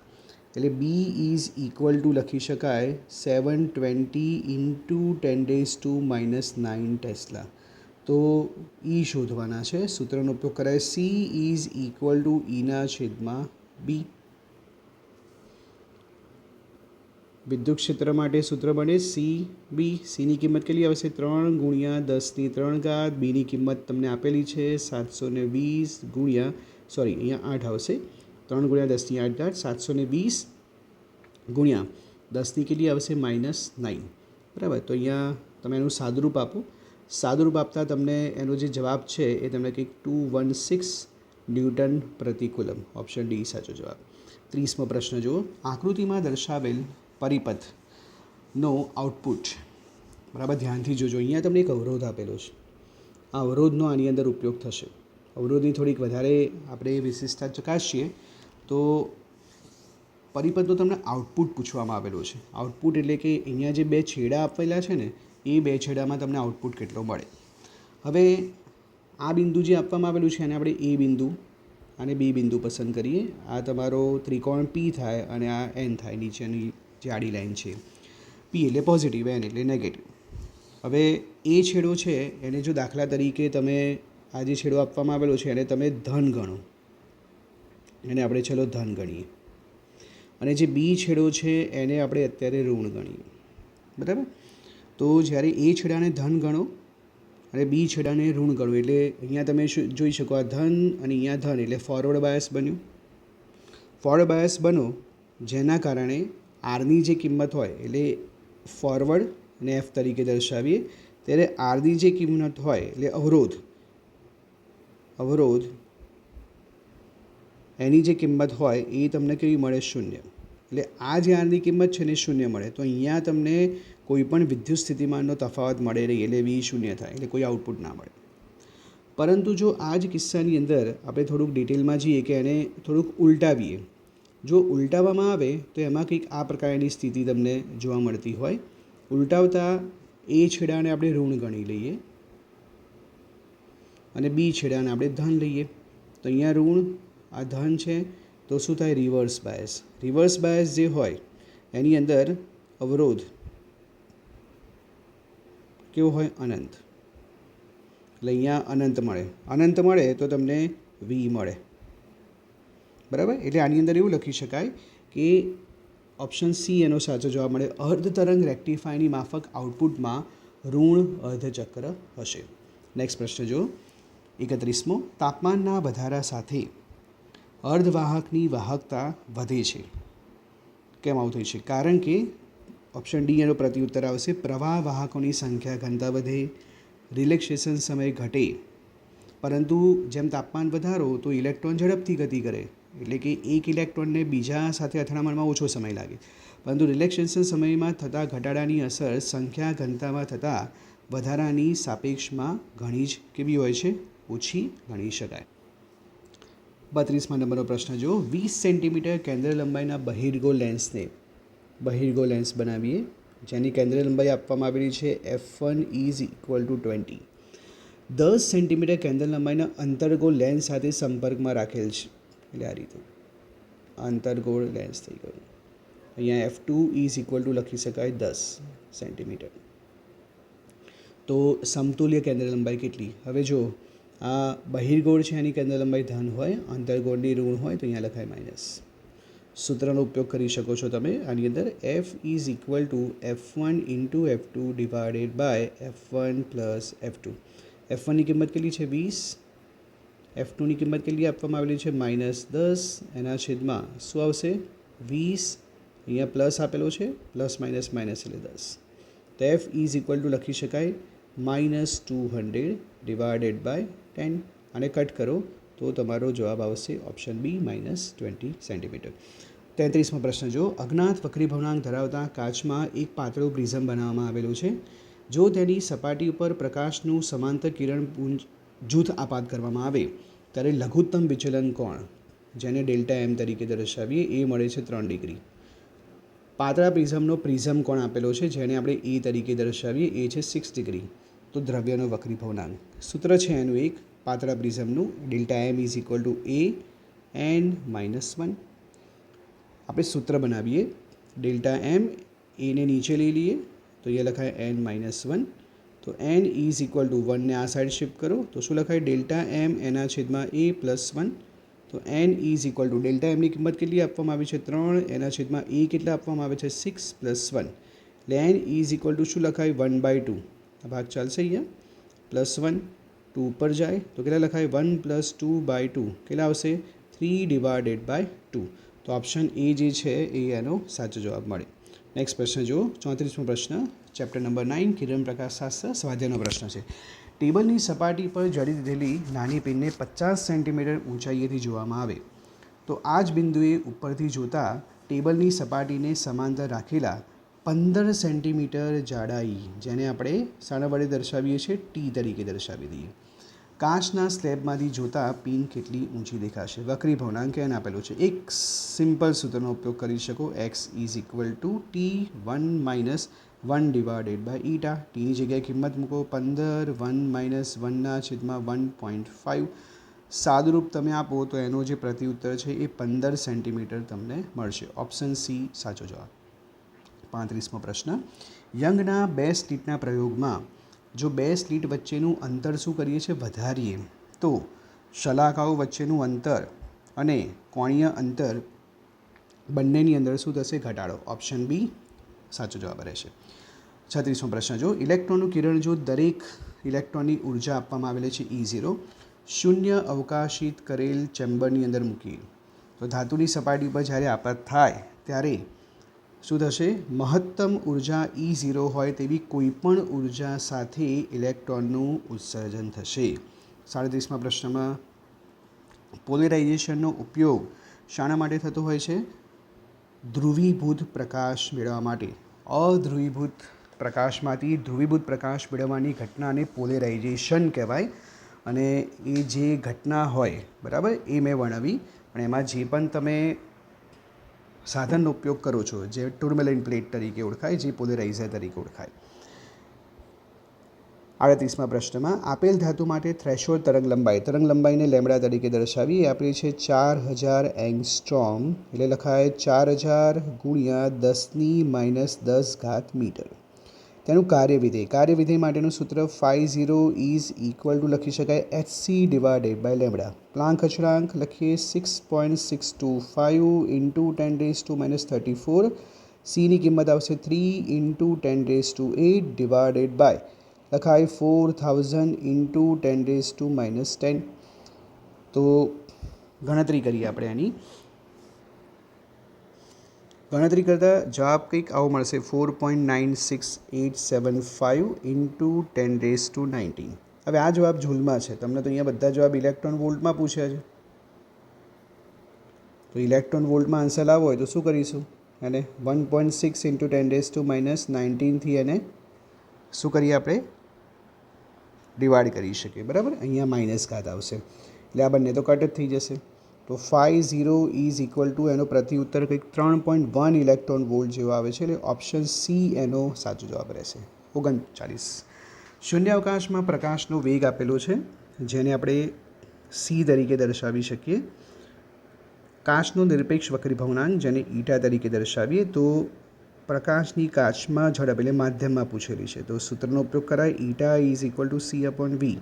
એટલે બી ઇઝ ઇક્વલ ટુ લખી શકાય 720 ઇન્ટુ 10⁻⁹ ટેસ્લા. તો ઈ શોધવાના છે. સૂત્રનો ઉપયોગ કરાય. સી ઇઝ ઇક્વલ ટુ ઈના છેદમાં બી. વિદ્યુત ક્ષેત્ર માટે સૂત્ર બને સી બી. સીની કિંમત કેટલી આવશે? 3 × 10⁻³ બીની કિંમત તમને આપેલી છે 720 ગુણ્યા અહીંયા 8 આવશે. 3 × 10⁻8 720 ગુણ્યા 10ની કેટલી આવશે? -9. બરાબર. તો અહીંયા તમે એનું સાદુરૂપ આપો. સાદુરૂપ આપતા તમને એનો જે જવાબ છે એ તમને કંઈક 216 ન્યૂટન પ્રતિ કુલમ. ઓપ્શન ડી સાચો જવાબ. 30મો પ્રશ્ન જુઓ, આકૃતિમાં દર્શાવેલ પરિપથનો આઉટપુટ, બરાબર ધ્યાનથી જોજો. અહીંયા તમને એક અવરોધ આપેલો છે. આ અવરોધનો આની અંદર ઉપયોગ થશે. અવરોધની થોડીક વધારે આપણે વિશેષતા ચકાસીએ તો પરિપથનો તમને આઉટપુટ પૂછવામાં આવેલો છે. આઉટપુટ એટલે કે અહીંયા જે બે છેડા આપેલા છે ને એ બે છેડામાં તમને આઉટપુટ કેટલો મળે. હવે આ બિંદુ જે આપવામાં આવેલું છે એને આપણે એ બિંદુ અને બી બિંદુ પસંદ કરીએ. આ તમારો ત્રિકોણ પી થાય અને આ એન થાય. નીચેની જે આડી લાઈન છે પી એટલે પોઝિટિવ, એન એટલે નેગેટિવ. હવે એ છેડો છે એને જો દાખલા તરીકે તમે આ જે છેડો આપવામાં આવેલો છે એને તમે ધન ગણો, એને આપણે ચલો ધન ગણીએ. અને જે બી છેડો છે એને આપણે અત્યારે ઋણ ગણીએ. બરાબર. તો જ્યારે એ છેડાને ધન ગણો અને બી છેડાને ઋણ ગણો એટલે અહીંયા તમે જોઈ શકો આ ધન અને અહીંયા ધન એટલે ફોરવર્ડ બાયસ બન્યું. ફોરવર્ડ બાયસ બનો જેના કારણે આરની જે કિંમત હોય એટલે ફોરવર્ડ અને એફ તરીકે દર્શાવીએ, ત્યારે આરની જે કિંમત હોય એટલે અવરોધ એની જે કિંમત હોય એ તમને કેવી મળે? 0. એટલે આ જે આરની કિંમત છે ને 0 મળે. તો અહીંયા તમને કોઈ પણ વિદ્યુત સ્થિતિમાનનો તફાવત મળે નહીં એટલે V 0 થાય, એટલે કોઈ આઉટપુટ ના મળે. પરંતુ જો આ જ કિસ્સાની અંદર આપણે થોડુંક ડિટેલમાં જઈએ કે એને થોડુંક ઉલટાવીએ. જો ઉલટાવવામાં આવે તો એમાં કંઈક આ પ્રકારની સ્થિતિ તમને જોવા મળતી હોય. ઉલટાવતા એ છેડાને આપણે ઋણ ગણી લઈએ અને બી છેડાને આપણે ધન લઈએ. તો અહીંયા ઋણ, આ ધન છે, તો શું થાય? Reverse bias. રિવર્સ બાયસ જે હોય એની અંદર અવરોધ કેવો હોય? અનંત. એટલે અહીંયા અનંત મળે. અનંત મળે તો તમને વી મળે. બરાબર. એટલે આની અંદર એવું લખી શકાય કે ઓપ્શન સી એનો સાચો જવાબ મળે. અર્ધ તરંગ રેક્ટિફાયરની માફક આઉટપુટમાં ઋણ અર્ધચક્ર હશે. નેક્સ્ટ પ્રશ્ન જો, 31મો, તાપમાનના વધારા સાથે અર્ધવાહકની વાહકતા વધે છે. કેમ આવું થઈ છે? કારણ કે ઓપ્શન ડી એનો પ્રત્યુત્તર આવશે પ્રવાહ વાહકોની સંખ્યા ઘનતા વધે, રિલેક્સેશન સમય ઘટે. પરંતુ જેમ તાપમાન વધારો તો ઇલેક્ટ્રોન ઝડપથી ગતિ કરે, એટલે કે એક ઇલેક્ટ્રોનને બીજા સાથે અથડામણમાં ઓછો સમય લાગે. પરંતુ રિલેક્સેશન સમયમાં થતા ઘટાડાની અસર સંખ્યા ઘનતામાં થતા વધારાની સાપેક્ષમાં ઘણી જ કેવી હોય છે? ઓછી ગણી શકાય. 32મા નંબરનો પ્રશ્ન જો 20 સેન્ટીમીટર કેન્દ્ર લંબાઈના બહિર્ગો લેન્સ બનાવીએ જેની કેન્દ્ર લંબાઈ આપવામાં આવેલી છે f1 is equal two 20. 10 centimetre કેન્દ્ર લંબાઈના અંતર્ગોળ લેન્સ સાથે સંપર્કમાં રાખેલ છે. એટલે આ રીતે અંતર્ગોળ લેન્સ થઈ ગયું. અહીંયા f2 ઇઝ ઇક્વલ ટુ લખી શકાય 10 સેન્ટીમીટર. તો સમતુલ્ય કેન્દ્ર લંબાઈ કેટલી? હવે જો આ બહિર્ગોળ છે એની કેન્દ્ર લંબાઈ ધન હોય, અંતર્ગોળની ઋણ હોય તો અહીંયા લખાય માઇનસ. સૂત્રનો ઉપયોગ કરી શકો છો તમે આની અંદર. f is equal to f1 into f2 divided by f1 plus f2. f1ની કિંમત કેટલી છે 20, f2ની કિંમત કેટલી આપવામાં આવેલી છે -10, એના છેદમાં શું આવશે 20, અહીંયા પ્લસ આપેલો છે, પ્લસ માઇનસ માઇનસ એટલે 10. તો f ઇઝ ઇક્વલ ટુ લખી શકાય -200 ડિવાઇડેડ બાય 10. આને કટ કરો તો તમારો જવાબ આવશે ઓપ્શન બી -20 સેન્ટીમીટર. 33મો પ્રશ્ન જો અજ્ઞાત વક્રી ભવનાંક ધરાવતા કાચમાં એક પાતળું પ્રિઝમ બનાવવામાં આવેલું છે. જો તેની સપાટી ઉપર પ્રકાશનું સમાંતર કિરણ પુંજ જૂથ આપાત કરવામાં આવે ત્યારે લઘુત્તમ વિચલન કોણ, જેને Δm તરીકે દર્શાવીએ, એ મળે છે 3 ડિગ્રી. પાતળા પ્રિઝમનો પ્રિઝમ કોણ આપેલો છે જેને આપણે એ તરીકે દર્શાવીએ, એ છે 6 ડિગ્રી. તો દ્રવ્યનો વક્રી ભવનાંક સૂત્ર છે એનું એક પાતળા પ્રિઝમનું Δm is equal two a(n-1). આપણે સૂત્ર બનાવીએ. Δm એને નીચે લઈ લઈએ તો એ લખાય n-1. તો n ઇઝ ઇક્વલ ટુ 1ને આ સાઈડ શિફ્ટ કરો તો શું લખાય Δm એના છેદમાં a પ્લસ 1. તો n ઇઝ ઇક્વલ ટુ Δmની કિંમત કેટલી આપવામાં આવી છે 3, એના છેદમાં a કેટલા આપવામાં આવે છે 6 પ્લસ 1. એટલે n ઇઝ ઇક્વલ ટુ શું લખાય 1/2. આ ભાગ ચાલશે અહીંયા, પ્લસ 1 2 ઉપર જાય તો કેટલા લખાય 1 પ્લસ 2/2 કેટલા આવશે 3 ડિવાઇડેડ બાય 2. તો ઓપ્શન એ જે છે એ એનો સાચો જવાબ મળે. નેક્સ્ટ પ્રશ્ન જો 34મો પ્રશ્ન, ચેપ્ટર નંબર 9 કિરણ પ્રકાશશાસ્ત્ર, સ્વાધ્યાયનો પ્રશ્ન છે. ટેબલની સપાટી પર જડી દીધેલી નાની પિનને 50 સેન્ટીમીટર ઊંચાઈએથી જોવામાં આવે તો આ જ બિંદુએ ઉપરથી જોતાં ટેબલની સપાટીને સમાંતર રાખેલા 15 સેન્ટીમીટર જાડાઈ, જેને આપણે શાના વડે દર્શાવીએ છીએ ટી તરીકે દર્શાવી દઈએ, કાચના સ્લેબમાંથી જોતાં પિન કેટલી ઊંચી દેખાશે? વક્રી ભવનાંક n આપેલો છે. એક સિમ્પલ સૂત્રનો ઉપયોગ કરી શકો. x is equal to t1 minus 1 divided by eta. ટીની જગ્યાએ કિંમત મૂકો 15, 1 માઇનસ 1ના છેદમાં 1.5. સાદુરૂપ તમે આપો તો એનો જે પ્રત્યુત્તર છે એ 15 સેન્ટીમીટર તમને મળશે. ઓપ્શન સી સાચો જવાબ. 35મો પ્રશ્ન, યંગના 2 સ્લિટના પ્રયોગમાં જો 2 સ્લિટ વચ્ચેનું અંતર શું કરીએ છીએ વધારીએ તો શલાકાઓ વચ્ચેનું અંતર અને કોણીય અંતર બંનેની અંદર શું થશે ઘટાડો. ઓપ્શન બી સાચો જવાબ રહેશે. 36મો પ્રશ્ન જો ઇલેક્ટ્રોનનું કિરણ જો દરેક ઇલેક્ટ્રોનની ઉર્જા આપવામાં આવેલી છે E0 શૂન્ય અવકાશિત કરેલ ચેમ્બરની અંદર મૂકીએ તો ધાતુની સપાટી પર જ્યારે આપાત થાય ત્યારે શું થશે? મહત્તમ ઉર્જા E0 હોય તેવી કોઈપણ ઉર્જા સાથે ઇલેક્ટ્રોનનું ઉત્સર્જન થશે. 37મા પ્રશ્નમાં પોલેરાઇઝેશનનો ઉપયોગ શાના માટે થતો હોય છે? ધ્રુવીભૂત પ્રકાશ મેળવવા માટે. અધ્રુવીભૂત પ્રકાશમાંથી ધ્રુવીભૂત પ્રકાશ મેળવવાની ઘટનાને પોલેરાઇઝેશન કહેવાય. અને એ જે ઘટના હોય બરાબર એ મેં વર્ણવી, પણ એમાં જે પણ તમે સાધનનો ઉપયોગ કરો છો જે ટુર્મેલિન પ્લેટ તરીકે ઓળખાય, જે પોલેરાઇઝર તરીકે ઓળખાય. 38મા પ્રશ્નમાં આપેલ ધાતુ માટે થ્રેશોલ્ડ તરંગ લંબાઈને લેમ્બડા તરીકે દર્શાવી આપેલી છે 4000 એંગસ્ટ્રોમ, એટલે લખાય 4000 ગુણ્યા 10⁻10 મીટર. તેનું કાર્યવિધેય માટેનું સૂત્ર 50 ઇઝ ઇક્વલ ટુ લખી શકાય hc divided by lambda. Planck અચળાંક લખીએ 6.625 ઇન્ટુ 10⁻34. સીની કિંમત આવશે 3 ઇન્ટુ 10⁸ ડિવાઇડેડ બાય લખાય 4000 ઇન્ટુ 10⁻10. તો ગણતરી કરીએ આપણે એની. ગણતરી કરતાં જવાબ કંઈક આવો મળશે 4.96875 ઇન્ટુ 10⁻19. હવે આ જવાબ ઝૂલમાં છે, તમને તો અહીંયા બધા જવાબ ઇલેક્ટ્રોન વોલ્ટમાં પૂછ્યા છે. તો ઇલેક્ટ્રોન વોલ્ટમાં આન્સર લાવવો હોય તો શું કરીશું? અને 1.6 ઇન્ટુ 10⁻19થી એને શું કરીએ આપણે ડિવાઈડ કરી શકીએ બરાબર. અહીંયા માઇનસ ઘાત આવશે એટલે આ બંને તો કટ જ થઈ જશે. તો તો 50 ઇઝ ઇક્વલ ટુ એનો પ્રતિ ઉત્તર કંઈક 3.1 ઇલેક્ટ્રોન વોલ્ટ જેવો આવે છે. એટલે ઓપ્શન સી એનો સાચો જવાબ રહેશે. 39. શૂન્યાવકાશમાં પ્રકાશનો વેગ આપેલો છે, જેને આપણે સી તરીકે દર્શાવી શકીએ. કાચનો નિરપેક્ષ વક્રીભવનાંક, જેને ઈટા તરીકે દર્શાવીએ, તો પ્રકાશની કાચમાં ઝડપ એટલે માધ્યમમાં પૂછેલી છે. તો સૂત્રનો ઉપયોગ કરાય, eta is equal to C upon V.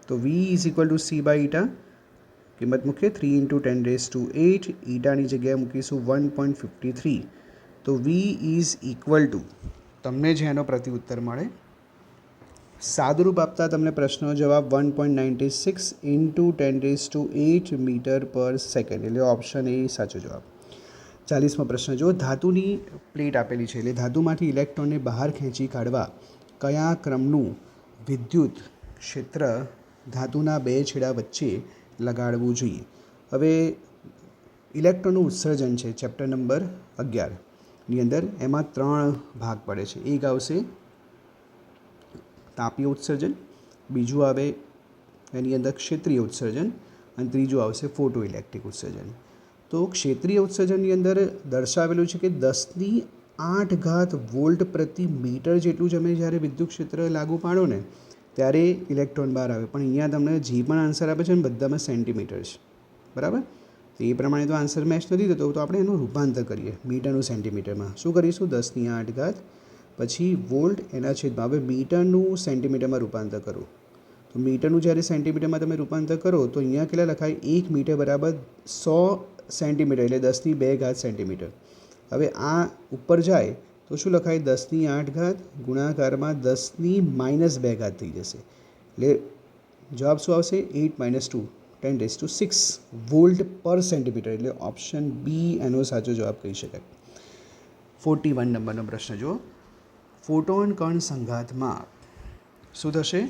તો V is equal to C by eta. કિંમત મૂકીએ 3 × 10⁸. ઈટાની જગ્યાએ મૂકીશું 1.53. તો વી ઇઝ ઇક્વલ ટુ તમને જે એનો પ્રતિ ઉત્તર મળે, સાદુરૂપ આપતા તમને પ્રશ્નનો જવાબ 1.96 × 10⁸ મીટર પર સેકન્ડ. એટલે ઓપ્શન એ સાચો જવાબ. 40મો પ્રશ્ન જો ધાતુની પ્લેટ આપેલી છે, એટલે ધાતુમાંથી ઇલેક્ટ્રોનને બહાર ખેંચી કાઢવા કયા ક્રમનું વિદ્યુત ક્ષેત્ર ધાતુના બે છેડા વચ્ચે લગાડવું જોઈએ. હવે ઇલેક્ટ્રોનનું ઉત્સર્જન છે ચેપ્ટર નંબર 11ની અંદર, એમાં 3 ભાગ પડે છે. એક આવશે તાપીય ઉત્સર્જન, બીજું આવે એની અંદર ક્ષેત્રીય ઉત્સર્જન, અને ત્રીજું આવશે ફોટો ઇલેક્ટ્રિક ઉત્સર્જન. તો ક્ષેત્રીય ઉત્સર્જનની અંદર દર્શાવેલું છે કે 10⁸ વોલ્ટ પ્રતિ મીટર જેટલું તમે જ્યારે વિદ્યુત ક્ષેત્ર લાગુ પાડો ને ત્યારે ઇલેક્ટ્રોન બહાર આવે. પણ અહીંયા તમને જે પણ આન્સર આપે છે ને બધામાં સેન્ટીમીટર છે, બરાબર. તો એ પ્રમાણે તો આન્સર મેચ નથી થતો, તો આપણે એનું રૂપાંતર કરીએ મીટરનું સેન્ટીમીટરમાં. શું કરીશું? 10⁸, પછી વોલ્ટ એના છેદમાં. હવે મીટરનું સેન્ટીમીટરમાં રૂપાંતર કરો, તો મીટરનું જ્યારે સેન્ટીમીટરમાં તમે રૂપાંતર કરો તો અહીંયા કેટલા લખાય? 1 મીટર બરાબર 100 સેન્ટીમીટર, એટલે 10⁻² સેન્ટીમીટર. હવે આ ઉપર જાય તો શું લખાય? 10⁸ ગુણાકારમાં 10⁻² થઈ જશે. એટલે જવાબ શું આવશે? 8 - 2 10⁶ વોલ્ટ પર સેન્ટીમીટર. એટલે ઓપ્શન બી એનો સાચો જવાબ કહી શકાય. 41 નંબરનો પ્રશ્ન જો ફોટોન કણ સંઘાતમાં શું થશે?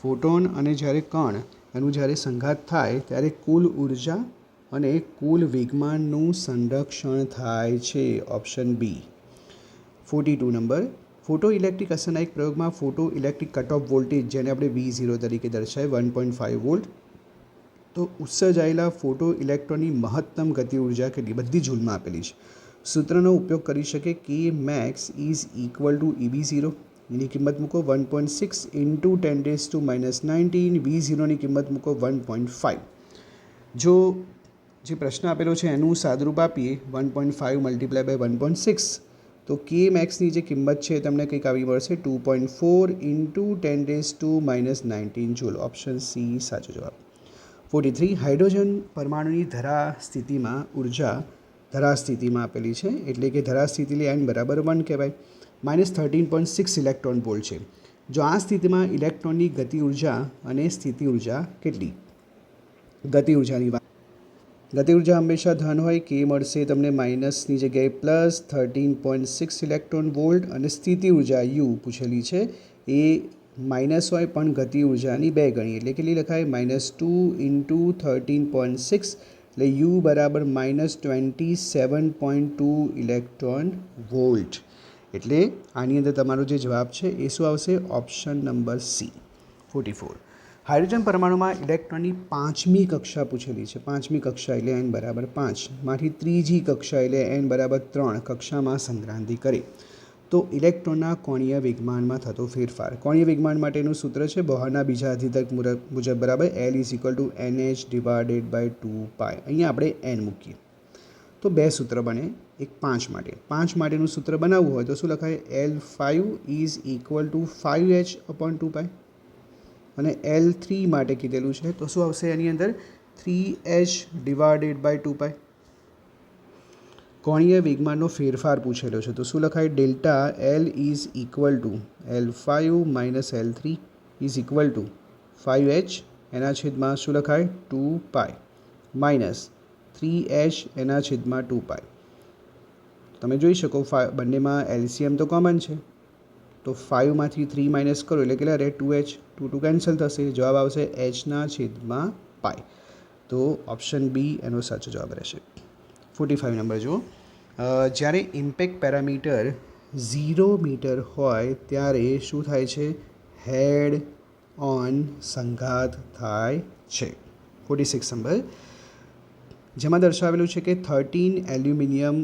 ફોટોન અને જ્યારે કણ એનું જ્યારે સંઘાત થાય ત્યારે કુલ ઉર્જા અને કુલ વેગમાનનું સંરક્ષણ થાય છે. Option B. 42 number photo electric અસરના એક પ્રયોગમાં photo electric cut off voltage, જેને આપણે V0 તરીકે દર્શાવીએ 1.5 વોલ્ટ. તો ઉત્સર્જાયેલા ફોટો ઇલેક્ટ્રોનની મહત્તમ ગતિ ઉર્જા કેટલી? બધી જૂલમાં આપેલી છે. સૂત્રનો ઉપયોગ કરી શકે કે max is equal to EB0. એની કિંમત મૂકો 1.6 × 10⁻19. V0ની કિંમત મૂકો 1.5. જો જે પ્રશ્ન આપેલો છે એનું સાદુરૂપ આપીએ 1.5 × 1.6, તો કે મેક્સની જે કિંમત છે તમને કંઈક આવી મળશે 2.4 × 10⁻19 જૂલ. ઓપ્શન સી સાચો જવાબ. 43 હાઇડ્રોજન પરમાણુની ધરા સ્થિતિમાં ઉર્જા ધરા સ્થિતિમાં આપેલી છે, એટલે કે ધરા સ્થિતિ n બરાબર 1 કહેવાય. -13.6 ઇલેક્ટ્રોન વોલ્ટ છે. જો આ સ્થિતિમાં ઇલેક્ટ્રોનની ગતિ ઉર્જા અને સ્થિતિ ઉર્જા કેટલી? ગતિ ઉર્જાની વાત, ગતિ ઉર્જા હંમેશા ધન હોય, કે મળશે તમને માઇનસની જગ્યાએ +13.6 ઇલેક્ટ્રોન વોલ્ટ, અને સ્થિતિ ઉર્જા યુ પૂછેલી છે એ માઇનસ હોય પણ ગતિ ઉર્જાની 2 ગણી, એટલે કેટલી લખાય? -2 × 13.6, એટલે યુ બરાબર -27.2 ઇલેક્ટ્રોન વોલ્ટ. એટલે આની અંદર તમારો જે જવાબ છે એ શું આવશે? Option number C. 44 હાઇડ્રોજન પરમાણુમાં ઇલેક્ટ્રોનની 5મી કક્ષા પૂછેલી છે. 5મી કક્ષા એટલે n બરાબર 5 માંથી 3જી કક્ષા એટલે n બરાબર 3 કક્ષામાં સંક્રાંતિ કરે તો ઇલેક્ટ્રોનના કોણીય વેગમાનમાં થતો ફેરફાર. કોણીય વેગમાન માટેનું સૂત્ર છે બોહરના બીજા અધિતક મુજબ બરાબર L = NH/2π. અહીંયા આપણે n મૂકીએ તો 2 સૂત્ર બને, એક 5 માટે. 5 માટેનું સૂત્ર બનાવવું હોય તો શું લખાય? L5 = 5h/2π. અને L3 માટે કીધેલું છે તો શું આવશે એની અંદર? 3h/2π. કોણીય વેગમાનનો ફેરફાર પૂછેલો છે તો શું લખાય? Delta L = L5 - L3 = 5h, એના છેદમાં શું લખાય? 2π માઇનસ 3h/2π. તમે જોઈ શકો બંનેમાં એલસીએમ તો કોમન છે, તો 5માંથી 3 માઇનસ કરો એટલે કેટલા રહે? 2h. 2 કેન્સલ થશે, જવાબ આવશે h/π. તો ઓપ્શન બી એનો સાચો જવાબ રહેશે. 45 નંબર જુઓ જ્યારે ઇમ્પેક્ટ પેરામીટર 0 મીટર હોય ત્યારે શું થાય છે? હેડ ઓન સંઘાત થાય છે. 46 નંબર જેમાં દર્શાવેલું છે કે 13 એલ્યુમિનિયમ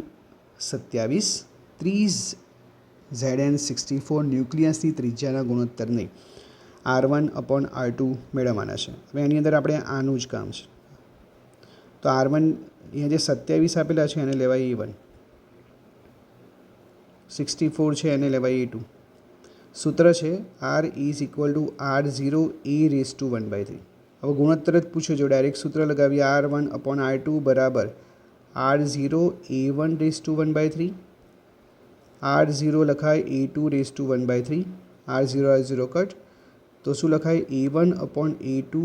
27 30 Zn64 ન્યુક્લિયસની ત્રિજ્યાના ગુણોત્તર નહીં R1/R2 મેળવવાના છે. હવે એની અંદર આપણે આનું જ કામ છે. તો R1 અહીંયા જે 27 આપેલા છે એને લેવાય A1, 64 છે એને લેવાય A2. સૂત્ર છે R=R0a⁻1/3. હવે ગુણોત્તર જ પૂછ્યો જો ડાયરેક્ટ સૂત્ર લગાવીએ R1/R2 બરાબર R0a1/1/3. R0 લખાય A2/1/3. R0 કટ તો શું લખાય A1/A2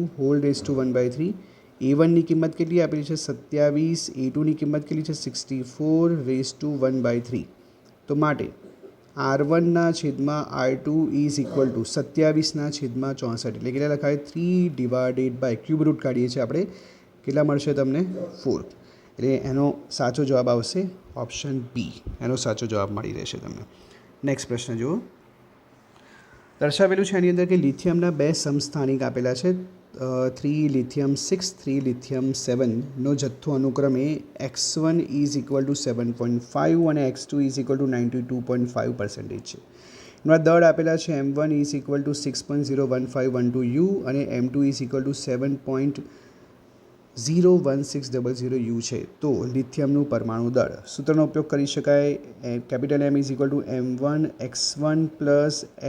A1ની કિંમત કેટલી આપેલી છે 27, A2ની કિંમત કેટલી છે 64/1/3. તો માટે R1/R2 27/64 એટલે કેટલા લખાય 3/, ક્યુબ રૂટ કાઢીએ છીએ આપણે, કેટલા મળશે તમને 4. એટલે એનો સાચો જવાબ આવશે ઓપ્શન બી, એનો સાચો જવાબ મળી રહેશે તમને. નેક્સ્ટ પ્રશ્ન જુઓ. દર્શાવેલું છે એની અંદર કે લિથિયમના 2 સમસ્થાનિક આપેલા છે 3 લિથિયમ 6 3 લિથિયમ 7નો જથ્થો અનુક્રમે x1 = 7.5 અને x2 = 92.5% છે. એમાં દળ આપેલા છે m1 = 6.01512 U અને m2 = 7.01600 U છે. તો લિથિયમનું પરમાણુ દળ સૂત્રનો ઉપયોગ કરી શકાય M m1 x1 +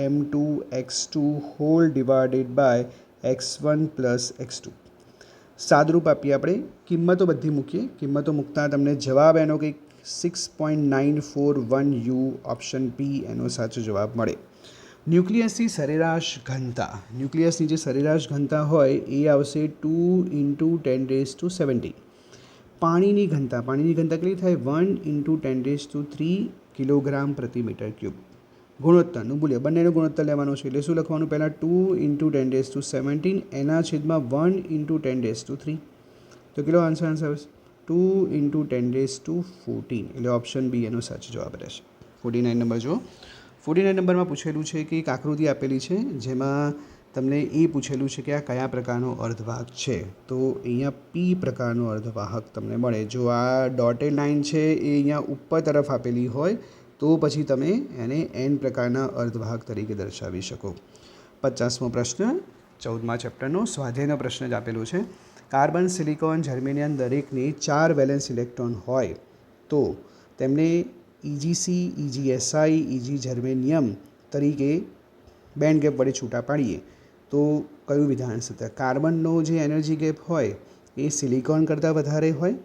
m2 x2 / x1 + x2. સાદરૂપ આપીએ આપણે, કિંમતો બધી મૂકીએ. કિંમતો મૂકતા તમને જવાબ એનો કંઈક 6.941 U, ઓપ્શન બી એનો સાચો જવાબ મળે. ન્યુક્લિયસની સરેરાશ ઘનતા, ન્યુક્લિયસની જે સરેરાશ ઘનતા હોય એ આવશે 2 × 10⁻17. પાણીની ઘનતા કેટલી થાય 1 × 10⁻3 કિલોગ્રામ પ્રતિ મીટર ક્યુબ. ગુણોત્તરનું મૂલ્ય, બંનેનો ગુણોત્તર લેવાનો છે એટલે શું લખવાનું પહેલાં 2 × 10⁻17 એના છેદમાં 1 × 10⁻3. તો કેટલો આન્સર આવશે 2 × 10⁻14. એટલે ઓપ્શન બી એનો સાચો જવાબ રહેશે. 49 નંબર જુઓ. 49 નંબરમાં પૂછેલું છે કે એક આકૃતિ આપેલી છે જેમાં તમને એ પૂછેલું છે કે આ કયા પ્રકારનો અર્ધવાહક છે. તો અહીંયા પી પ્રકારનો અર્ધવાહક તમને મળે. જો આ ડોટેડ લાઇન છે એ અહીંયા ઉપર તરફ આપેલી હોય તો પછી તમે એને એન પ્રકારના અર્ધવાહક તરીકે દર્શાવી શકો. 50મો પ્રશ્ન 14મા ચેપ્ટરનો સ્વાધ્યાયનો પ્રશ્ન જ આપેલો છે. કાર્બન, સિલિકોન, જર્મેનિયમ દરેકને 4 વેલેન્સ ઇલેક્ટ્રોન હોય તો તેમને EgC, EgSi, Eg જર્મેનિયમ તરીકે બેન્ડ ગેપ વડે છૂટા પાડીએ તો કયું વિધાન સત્ય? કાર્બનનો જે એનર્જી ગેપ હોય એ સિલિકોન કરતાં વધારે હોય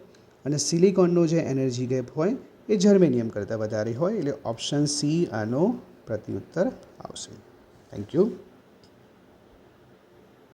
અને સિલિકોનનો જે એનર્જી ગેપ હોય એ જર્મેનિયમ કરતાં વધારે હોય. એટલે ઓપ્શન સી આનો પ્રત્યુત્તર આવશે. Thank you.